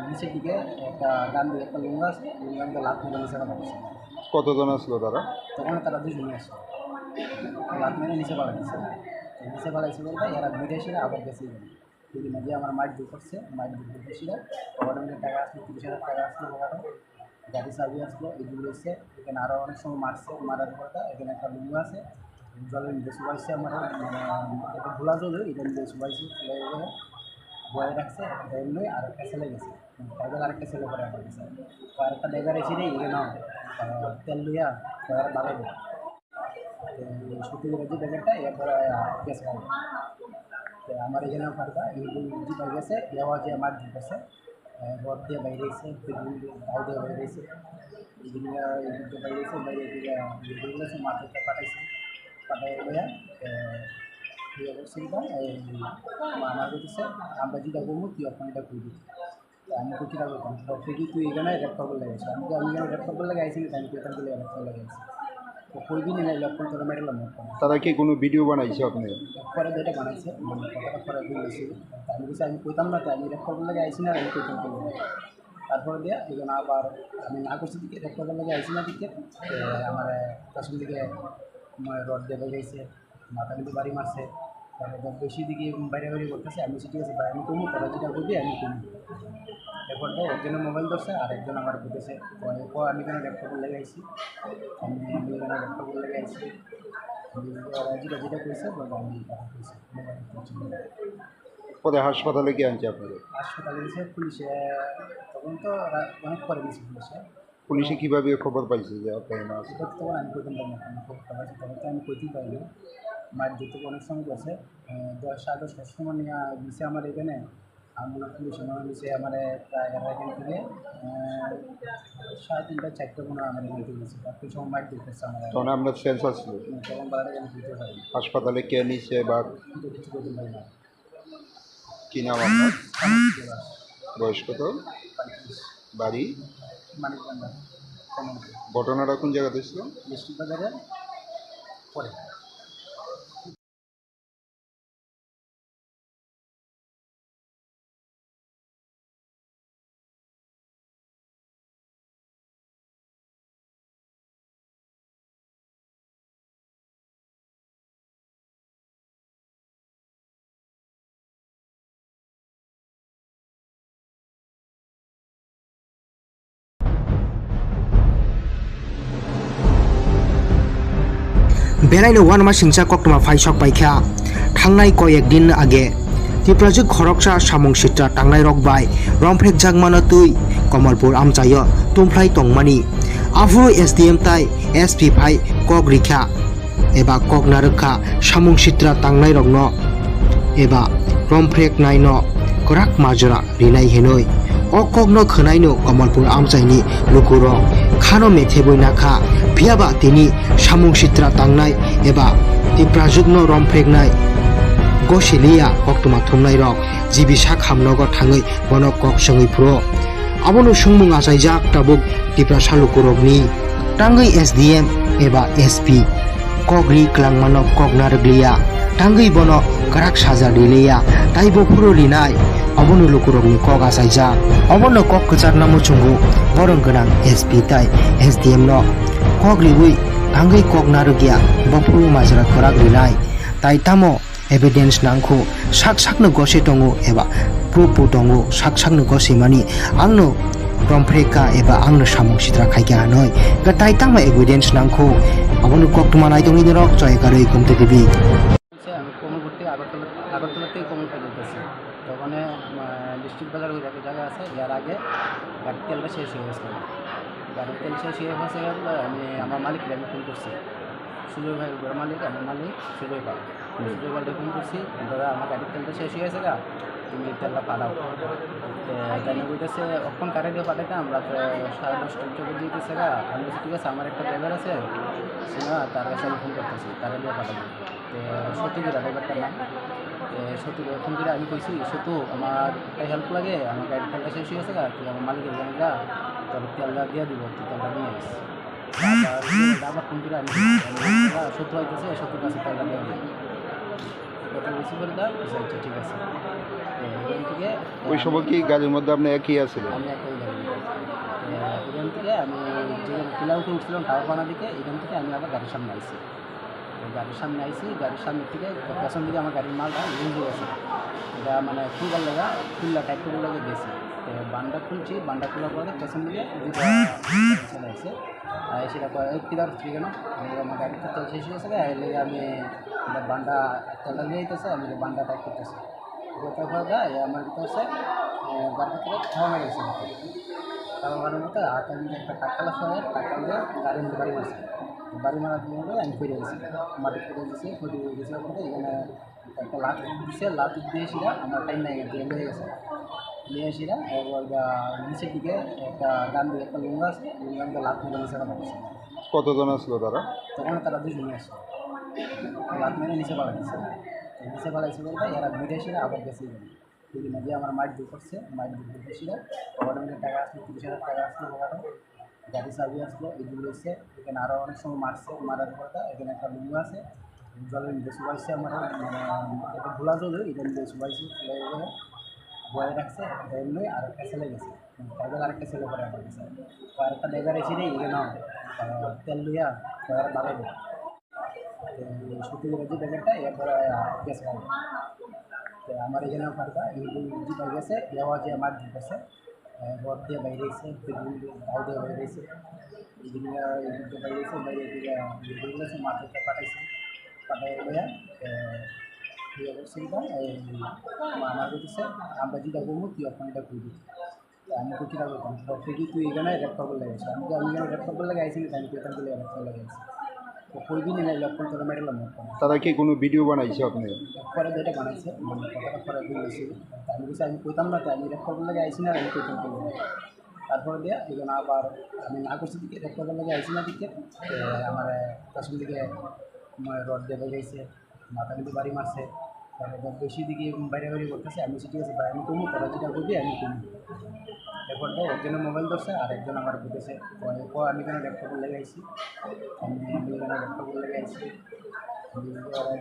নিচের দিকে একটা ডান দিকে একটা লুঙ্গা আছে লুঙ্গাকে লাট মেরে নিচে পাঠা গেছে কতজন আসলো তারা? তখন তারা দুজনে আসে লাট মেরে নিচে পাঠা গেছে নিচে পাঠাইছে বলতে এরা ঘুরে এসে আবার গেছে দুদিন আগে আমার মাইট দূর করছে মাইট দূর করতে এসে ওখানে টাকা আসলো 30,000 টাকা আসলো ওখানে গাড়ি চাবি আসলো এগুলো এসে এখানে আরও অনেক সময় মারছে মারার পরে এখানে একটা লুঙ্গা আছে জলের মধ্যে শুবাইছে আমার এটা ভোলা জল এটা মধ্যে শুবাইছে বয়ে রাখছে এমনি আর একটা ছেলে গেছে ড্রাইভার আরেকটা ছেলে করে আমার গেছে আরেকটা ড্রাইভার এসে রে এখানে তেল লইয়া বাড়াই দেয় সত্যি করে যে ড্রাইভারটা এরপরে গেছে তো আমার এখানে ফাঁকা জিপা গেছে দেওয়া যে আমার জিপ আছে রড দিয়ে বাইরে এসে দাও দিয়ে বাইরে এসে এইগুলো বাইরে এসে বাইরে গেছে মাথাটা পাঠাইছে পাঠাই গিয়া ইয়ে করছে আমার বলতেছে আমরা যেটা করবো তুই আপনারটা করে দিচ্ছি আমি তো কীটা করতাম ঠিকই তুই এখানে রেড খবর লাগাইছি আমি এখানে রেড খবর লাগাইছি না আমি এখান থেকে রেড খবর লাগাইছি তো কই দিন না লক্ষণ তোরা মেডেলাম তারা কি কোনো ভিডিও বানাইছে আপনি? পরে যেটা বানাইছে মানে কথাটা পরে বলেছি আমি বলছি আমি কইতাম না তো আমি রেড খবর লাগে আইসি না আমি কইতাম তারপরে দিয়ে এই জন্য আবার আমি না করছি দিকে রেড খবর লাগে আইসি না দিকে আমার পেছন দিকে রড দিয়ে বেরিয়েছে মাথা কিন্তু বাড়ি মারছে তারপর বেশি দিকে বাইরে বাইরে করতেছে আমি ঠিক আছে আমি কমু তারা যেটা করবি আমি কমু এরপর একজনের মোবাইল ধরছে আর একজন আমার বুঝেছে এরপর আমি এখানে ল্যাপটপ লেগে আইছি আমি এখানে ল্যাপটপ লেগে আইছি যেটা যেটা করেছে বলবো আমি পরে হাসপাতালে কি আনছে আপনাদের? হাসপাতালে গেছে পুলিশে তখন তো অনেক পরে গেছে পুলিশে কীভাবে খবর পাইছে যে আপনার মাছ? সেটা তখন আমি কইতাম পারি না খবর পাইছি তখন তো আমি কইতেই পারি না মাঠ দিতে অনেক সময় গেছে 10-10 সময় নিয়ে দিছে আমার এখানে আমরা পুলিশে মনে দিছে আমার প্রায় এখান থেকে 3:30-4টা কোনো আমার এখান থেকে গেছে তারপর সময় মাঠ দিতেছে আমার তখন আপনার সেন্স আসলো তখন বাইরে আমি দিতে পারি হাসপাতালে কে নিচ্ছে বা কিছু করতে পারি না কী নাম আপনার? বয়স কত? বাড়ি? মানিকগঞ্জ ঘটনাটা কোন জায়গাতে ছিল? ডিস্ট্রিক্ট বাজারে পরে बेरायनो वान मा सिंसा कक्टमा फाइसक पाइखा थांनाय कयेक दिन आगे त्रिपुराजो खरकसा सामुं सित्रा थांनाय रकबाय रमफ्रेक जागमानो तुई कमलपुर आमचायो तुमफ्लाय तंगमानि आफु एसडीएम ताई एसपी फाइ कक रिखा एबा कगनारखा सामुं सित्रा तांनाय रगन एबा रमफ्रेक नायन कराक माजरा रिनाय हेनय अ कगन खोनायनो कमलपुर आमचाइनि लुकुरक खानो मेथेबय नाखा फियाबा तिनि सामुं सित्रा तांनाय एबा तिप्राजुगनो रमफ्रेकनाय गसिलिया कक्तमा थुमनाय रक जिबिसा खामनग थाङै बनो कक सङै फ्रो आबनो सुंमुं आसायजाक ताबुक तिप्रा सालुकुरकनि ताङै एसडिएम एबा एसपि कगरि क्लांमानो कगनारग्लिया ताङै बनो कराक साजा रिलेया ताइबो फुरो रिनाय अबनो लुकुरकनि कग आसायजाक अबनो कक कचारना मुचुंगु बरं गोनां एसपि ताइ एसडिएम न कगलिबुइ ताङै कगनारगिया बफुरु माजरा कराक रिनाय ताइ तामो एभिडेन्स नांखौ साक साकनो गसे दङ एबा प्रुफबो दङ साक साकनो गसे मानि आंनो रमफ्रेका एबा आंनो सामुं सित्रा खायगा हानय गताय तामा एभिडेन्स नांखौ अबनो कक्तमा नायदङै रक जयगारै गमते टिभि আমি কোমলপুর আগরতলা থেকে কোমলপুর যেতেছি তো ওখানে ডিস্ট্রিক্ট বাজার হয়ে একটা জায়গা আছে যার আগে গাড়ির তেলটা শেষ হয়ে গেছিলো গাড়ির তেল শেষ হয়ে গেছে আমি আমার মালিককে আমি ফোন করছি সুজয় ভাই বড় মালিক আমার মালিক সুজয় ভাইকে ফোন করছি দাদা আমার গাড়ির তেলটা শেষ হয়ে গেছে গা তুমি তেলটা পাঠাও জানি বলতেছে অক্ষণ কারে দিয়ে পাঠাইতাম রাত্রে 10:30 চোখে দিতেছে গা আমি বলছি ঠিক আছে আমার একটা ড্রাইভার আছে না তার কাছে আমি ফোন করতেছি তারা দিয়ে পাঠাবো সত্যিকার ড্রাইভারটার নাম সত্যি ফোন করে আমি কইছি সত্যি আমার একটা হেল্প লাগে আমার গাড়ির তেলটা শেষ হয়ে গেছে গা তুই আমার মালিকের জানি গা তবে তেলটা দিয়ে দিব তুই তেলটা নিয়ে আসিস আবার ফোন করে আমি সত্য হইতেছে সত্যির কাছে তেলটা দেওয়া হবে কথা বেশি করে দাও আচ্ছা ঠিক আছে এখান থেকে ওই সময় কি গাড়ির মধ্যে আপনি একই আছিলেন? আমি একই গাড়ি এখান থেকে আমি যে পিলাউতে উঠছিলাম টাওয়ারপানা দিকে এখান থেকে আমি আবার গাড়ির সামনে আইছি গাড়ির সামনে থেকে পেছন দিকে আমার গাড়ির মালটা লুজ হয়ে গেছে এটা মানে খুলবার লাগা খুললা টাইপ করে লাগে গেছি তো বান্ডা খুলছি বান্ডা খোলার পরে পেছন দিকে দুটো চলে আসছে সেটা কিদার কেন আমার গাড়িটা তেল শেষ হয়ে গেছে এর লেগে আমি বান্ডা তেলটা নিয়ে যেতেছে আমি বান্ডা টাইপ করতেছি তারপর আমার ভিতরে হচ্ছে গাড়িটা থেকে খাওয়া মেরে গেছে খাওয়া মারার মতো হাতে আমি একটা টাকালা সহ টাকা দিয়ে গাড়ির মধ্যে বাড়ি মারছে বাড়ি মারার জন্য আমি ফিরে গেছি মাটি ফিরে গেছি ফিরে গেছি বলতে এখানে একটা লাট দিচ্ছে লাট দিয়ে সেটা আমার টাইম নাই দিয়ে হয়ে গেছে নিয়ে এসিরা এবার নিচের দিকে একটা ডান দিকে একটা লুঙ্গা আছে লুঙ্গাকে লাট মেরে নিচে ফেলা গেছে কতজন আসলো তারা? তখন তারা দুজনে আসে লাট মেরে নিচে ফেলা গেছে নিচে ফেলাইছে বলতে এরা ঘুরে এসে আবার গেছে দুদিন আগে আমার মাইট দূর করছে মাইট দূর করতে এসে ওখানে টাকা আসলো 30,000 টাকা আসলো ওখানে গাড়ি চাবি আসলো এগুলো এসে এখানে আরও অনেক সময় মারছে মারার পরে এখানে একটা লুঙ্গা আছে জলের মধ্যে শুবাইছে আমার এটা ভোলা জল এটার মধ্যে শুবাইছে বয়ে রাখছে এমনি আর একটা ছেলে গেছে ড্রাইভার আরেকটা ছেলে করে আমার গেছে আরেকটা ড্রাইভার এসে রে এখানে তেল লইয়া বাড়াই দেয় সত্যি করে যে ড্রাইভারটা এরপরে গেছে তো আমার এখানে ফাঁকা জিপা গেছে দেওয়া যে আমার জিপ আছে ঘর দিয়ে বাইরে এসে গাও দিয়ে বাইরে এসে এইদিকে বাইরে এসে বাইরে গেছে মাঠে পাঠাইছে পাঠাই গিয়া ইয়ে করছে আমার বলতেছে আমরা যেটা করবো তুই ওখানে এটা করবি আমি তো কীটা করতাম ঠিকই তুই এখানে রেপ করবার লাগাইছি আমি এখানে রেপ করবার লাগে আইসি আমি তুই এখান থেকে রেপ করবার লাগাইছি তো কইবি না লক্ষণ তোরা মেডেলাম তারা কি কোনো ভিডিও বানাইছে আপনি? পরে যেটা বানাইছে মানে কথাটা পরে বলেছি আমি বলছি আমি কইতাম না তো আমি রেপ করবার লাগে আইসি না আমি কইতাম তারপরে দিয়ে এখানে আবার আমি না করছি দিকে রেপ করবার লাগে আইসি না দিকে আমার পেছন দিকে রড দিয়ে গেছে মাথা কিন্তু বাড়ি মারছে বেশি দিকে বাইরে বাইরে করতেছে আমি ঠিক আছে ভাই আমি কমু তারা যেটা করবি আমি কমু এরপর একজনের মোবাইল ধরছে আর একজন আমার বুঝেছে আমি এখানে ল্যাপটপ লেগে আইছি আমি এখানে ল্যাপটপ লেগে আইছি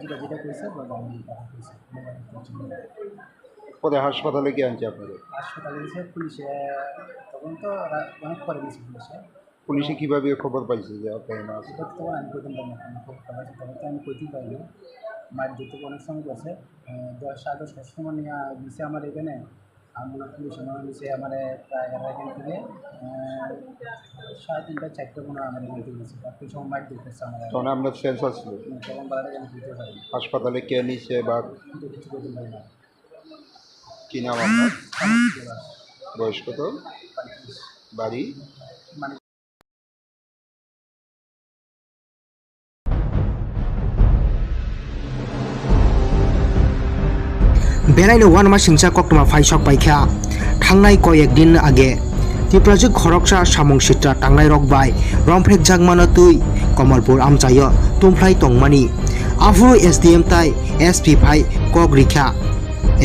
যেটা যেটা করেছে আমি কইছি পরে হাসপাতালে কি আনছে আপনাদের? হাসপাতালে গেছে পুলিশে তখন তো অনেক পরে গেছে পুলিশে কীভাবে খবর পাইছে যে আপনার মাছ? তখন আমি কইতাম পারি না খবর পাইছি তখন তো আমি কইতেই পারি না মাঠ দিতে অনেক সময় গেছে 10-10 সময় নিয়ে দিছে আমার এখানে আমরা পুলিশ আমার নিচে আমার প্রায় এখান থেকে 3:30-4টা কোনো আমার এখান থেকে গেছে তারপর সময় মাঠ দিতেছে আমার তখন আপনার সেন্স আসলো তখন বাড়াটা আমি দিতে পারি হাসপাতালে কে নিচ্ছে বা কিছু করতে পারি না। কী নাম আপনার? বয়স কত? বাড়ি? মানে बेलायनो वान मा सिंसा कक्टमा फाइसक बाइखा थांनाय कयेकदिन आगे तिप्राजुक खरकसा सामं सित्रा थांनाय रकबाय रंफ्रेक जागमानो तुई कमलपुर आमचायो तुमफ्लाय तंमानी आफु एसडीएम ताई एसपी फाइ कक रिखा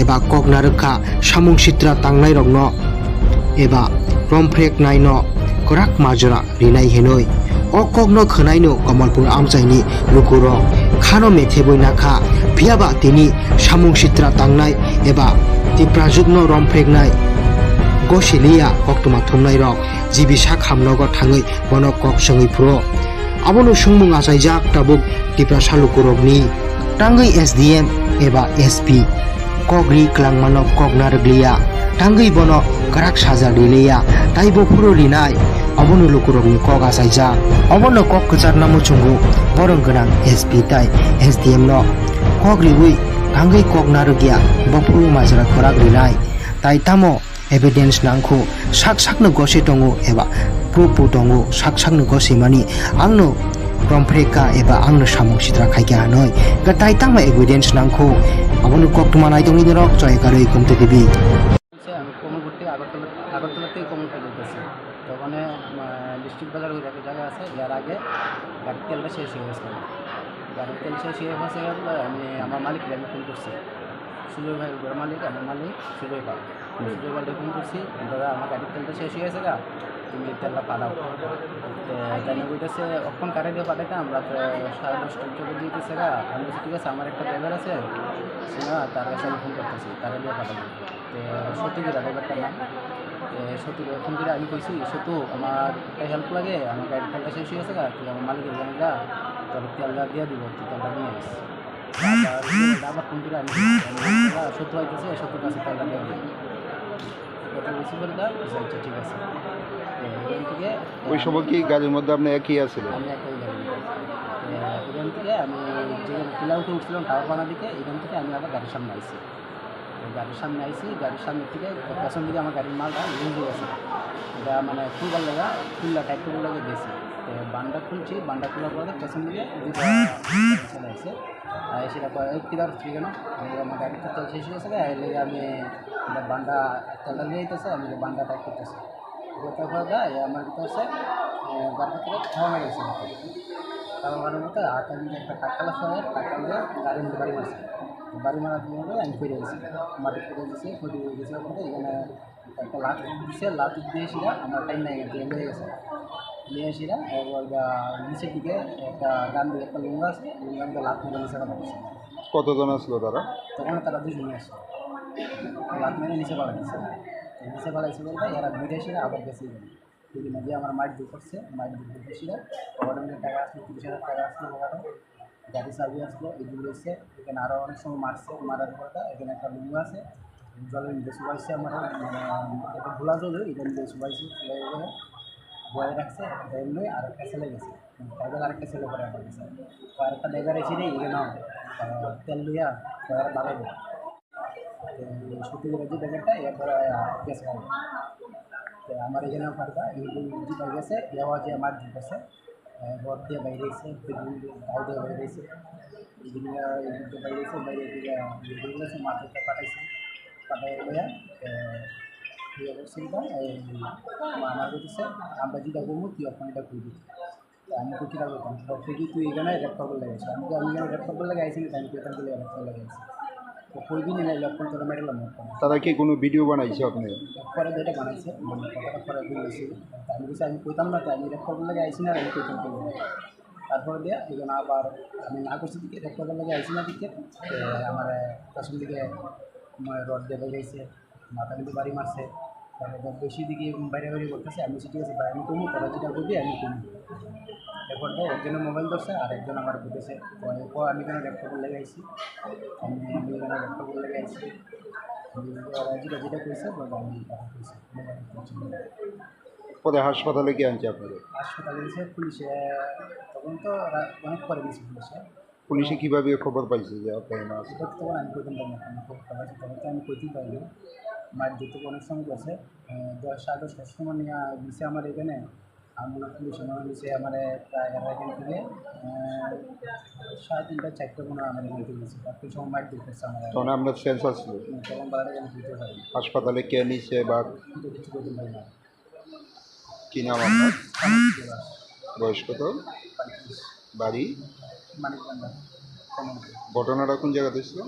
एबा कक नारखा सामं सित्रा थांनाय रकनो एबा रंफ्रेक नायनो कराक माजरा रिनाय हेनय अ ककनो खोनायनो कमलपुर आमचायनि लुकुरो खानो मेथेबय नाखा फियाबा तिनि सामं सित्रा थांनाय एबा तिप्राजुकनो रंफ्रेकनाय गसिलिया कक्टमा थुमनाय रक जिबिसा खामनगो थाङै बनो कक सङै फ्रो आबोनो सुंमुं आसायजाक ताबुक तिप्रा सालुकुरकनि टांगै एसडीएम एबा एसपी कग्रि क्लांमानो कक नारग्लिया टांगै बनो कराक साजा रिलिया ताइबो फुरो रिनाय अबोनो लुकुरकनि कक आसायजाक अबोनो कक कचार नामु चुंगु बरं गोनां एसपी ताइ एसडीएम नो कक रिवै टांगै कक नारगिया बफुरु माजरा कराक रिनाय ताइ तामो एभिडेन्स नांखौ साक साकनो गसे दङो एबा प्रुफ दङो साक साकनो गसे मानि आंनो रंफ्रेका एबा आंनो सामं सित्रा खायगा हानय गताय तांमा एभिडेन्स नांखौ अबनो कक्टमा नायदंनि रक जयगारै कमते देबी আমি কমলপুর থেকে আগরতলা থেকে কমলপুর যেতেছি তখন ডিস্ট্রিক্ট বাজার ওই একটা জায়গা আছে যার আগে গাড়ির তেলটা শেষ হয়ে গেছিলো গাড়ির তেল শেষ হয়ে গেছে আমি আমার মালিককে আমি ফোন করছি সুজয় ভাই বড় মালিক আমার মালিক সুজয় ভাই ফোন করছি দাদা আমার গাড়ির তেলটা শেষ হয়ে গেছে গা তুমি তেলটা পাঠাও জানি বইতেছে অক্ষণ কারে দিয়ে পাঠাইতাম রাত্রে 10:30 চলে দিতেছে গা আমি বলছি ঠিক আছে আমার একটা ড্রাইভার আছে না তার কাছে আমি ফোন করতেছি তারা দিয়ে পাঠাবো তো সত্যি ড্রাইভারটার নাম সত্যি ফোন করে আমি কইছি সত্যি আমার একটা হেল্প লাগে আমার গাড়ির তেলটা শেষ হয়ে গেছে গা তুই আমার মালিকের জানি গা তোর তেলটা দিয়ে দিব তুই তেলটা নিয়ে আসিস আবার ফোন করে আমি সত্যি হইতেছে সত্যি কাছে তেলটা দিয়ে দিই কথা বেশি করে দাও আচ্ছা ঠিক আছে এখান থেকে ওই সময় কি গাড়ির মধ্যে আপনি একই আছিলেন? আমি একই গাড়ি এখান থেকে আমি যে কিলা উঠে উঠছিলাম টাওয়ার বানা দিকে এখান থেকে আমি আবার গাড়ির সামনে আইছি গাড়ির সামনে আইছি গাড়ির সামনে থেকে পেছন দিকে আমার গাড়ির মালটা লুজ হয়ে গেছে এটা মানে খুলবার লাগা খুললা টাইপ করে লাগে গেছি বান্ডা খুলছি বান্ডা খোলার পরে পেছন দিকে চলে আসছে সেটা কিলার হচ্ছে কেন আমার গাড়িটা তেল শেষ হয়ে গেছে এর লেগে আমি বান্ডা তেলটা নিয়ে যেতেছে আমি বান্ডা টাইপ করতেছি তারপরে আমার ভিতরে হচ্ছে গাড়ির থেকে খাওয়া মেরেছে খাওয়া মারার মতো হাতে আমি একটা টাকালা সহ টাকা দিয়ে গাড়ির মধ্যে বাড়ি মারছে বাড়ি মারার জন্য আমি ফিরে গেছি মাটি ফিরে গেছি ফিরে গেছিলাম পরে এখানে একটা লাট দিচ্ছে লাট দিয়েছিলাম আমার টাইম নাই নিয়ে গেছে নিয়ে এসিরা এবার নিচের দিকে একটা গান দিয়ে একটা লুঙ্গা আছে লুঙ্গাতে লাট মেরে নিচে পাঠা দিচ্ছে কতজন আসলো তারা? তখন তারা দুজন আসছে লাট মেরে নিচে পাঠা দিচ্ছে নিচে পাঠাইছে বলতে এরা ঘুরে এসে আবার গেছে বিভিন্ন দিয়ে আমার মাইট দিয়ে করছে মাইট দিয়ে ঘুরেছিল ওখানে টাকা আসলো 30,000 টাকা আসলো ওখানে গাড়ি চাবি আসলো এগুলো এসে এখানে আরও অনেক সময় মারছে মারার পরে এখানে একটা লুঙ্গু আছে জলের মধ্যে শুকাইছে আমার একটা ভোলা জল এখানে মধ্যে শুকাইছে বয়ে রাখছে এমনি আর একটা ছেলে গেছে ড্রাইভার আরেকটা ছেলে পরে আমার গেছে আরেকটা ড্রাইভার এসে রে এখানে তেল লইয়া ড্রাইভার বাড়াইবে সত্যি করে যে ড্রাইভারটা এরপরে গেছে আমার এখানেও পারবা যেটা গেছে এবার যে আমার দিতেছে রড দিয়ে বাইরে এসে গাও দিয়ে বাইরে এসে বাইরে এসে বাইরে গেছে মাঠে পাঠাইছে পাঠাই গিয়া এই অবস্থা আমার বলতেছে আমরা যেটা করবো তুই ওখানে এটা করবি আমি তো কীটা করতাম তুই তুই এখানে রেড করবার লেগেছে আমি এখানে রেড করবার লেগে আইসি আমি তো এখান থেকে রেড করবার লেগে আইসি তো কইবি না লক্ষণ তোরা মেডেলাম তারা কি কোনো ভিডিও বানাইছে আপনি? পরে যেটা বানাইছে মানে কথাটা পরে বলেছি আমি কিছু আমি কইতাম না তো আমি রেড করবার লেগে আইসি না আমি কইতাম তারপরে দিয়ে এখানে আবার আমি না করছি দিকে রেড করবার লেগে আইসি না দিকে আমার পেছন দিকে রড দিয়ে বেরিয়েছে মাথা কিন্তু বাড়ি মারছে তারপর বেশি দিকে বাইরে বাইরে করতেছে আমি ঠিক আছে ভাই আমি কমু তোরা যেটা করবি আমি কমু এরপর একজনের মোবাইল ধরছে আর একজন আমার বুঝেছে আমি এখানে ল্যাপটপের লেগে আইছি আমি এখানে ল্যাপটপের লেগে আইছি যেটা যেটা করেছে আমি কথা করেছি পরে হাসপাতালে কি আনছে আপনাদের? হাসপাতালে এসে পুলিশে তখন তো অনেক পরে গেছি পুলিশে কীভাবে খবর পাইছে যে আপনার না আছে? তখন আমি কইতাম পারি না খবর পাইছি তখন তো আমি কইতেই পারি না মাঠ যেতে অনেক সময় গেছে 10 সাড়ে 10টার সময় নিয়ে দিছে আমার এখানে আমরা পুলিশ আমার নিচে আমার প্রায় এখান থেকে 3:30 4টা কোনো আমার এখান থেকে গেছি তারপর সময় মাইট দিতেছে আমার তখন আপনার সেন্সার ছিল তখন বাড়াটা যেন দিতে পারি হাসপাতালে কে নিছে বা কিন্তু কিছু করতে পারি না কি নাম আপনার বয়স কত বাড়ি মানিক বান্ধব ঘটনাটা কোন জায়গাতে ছিল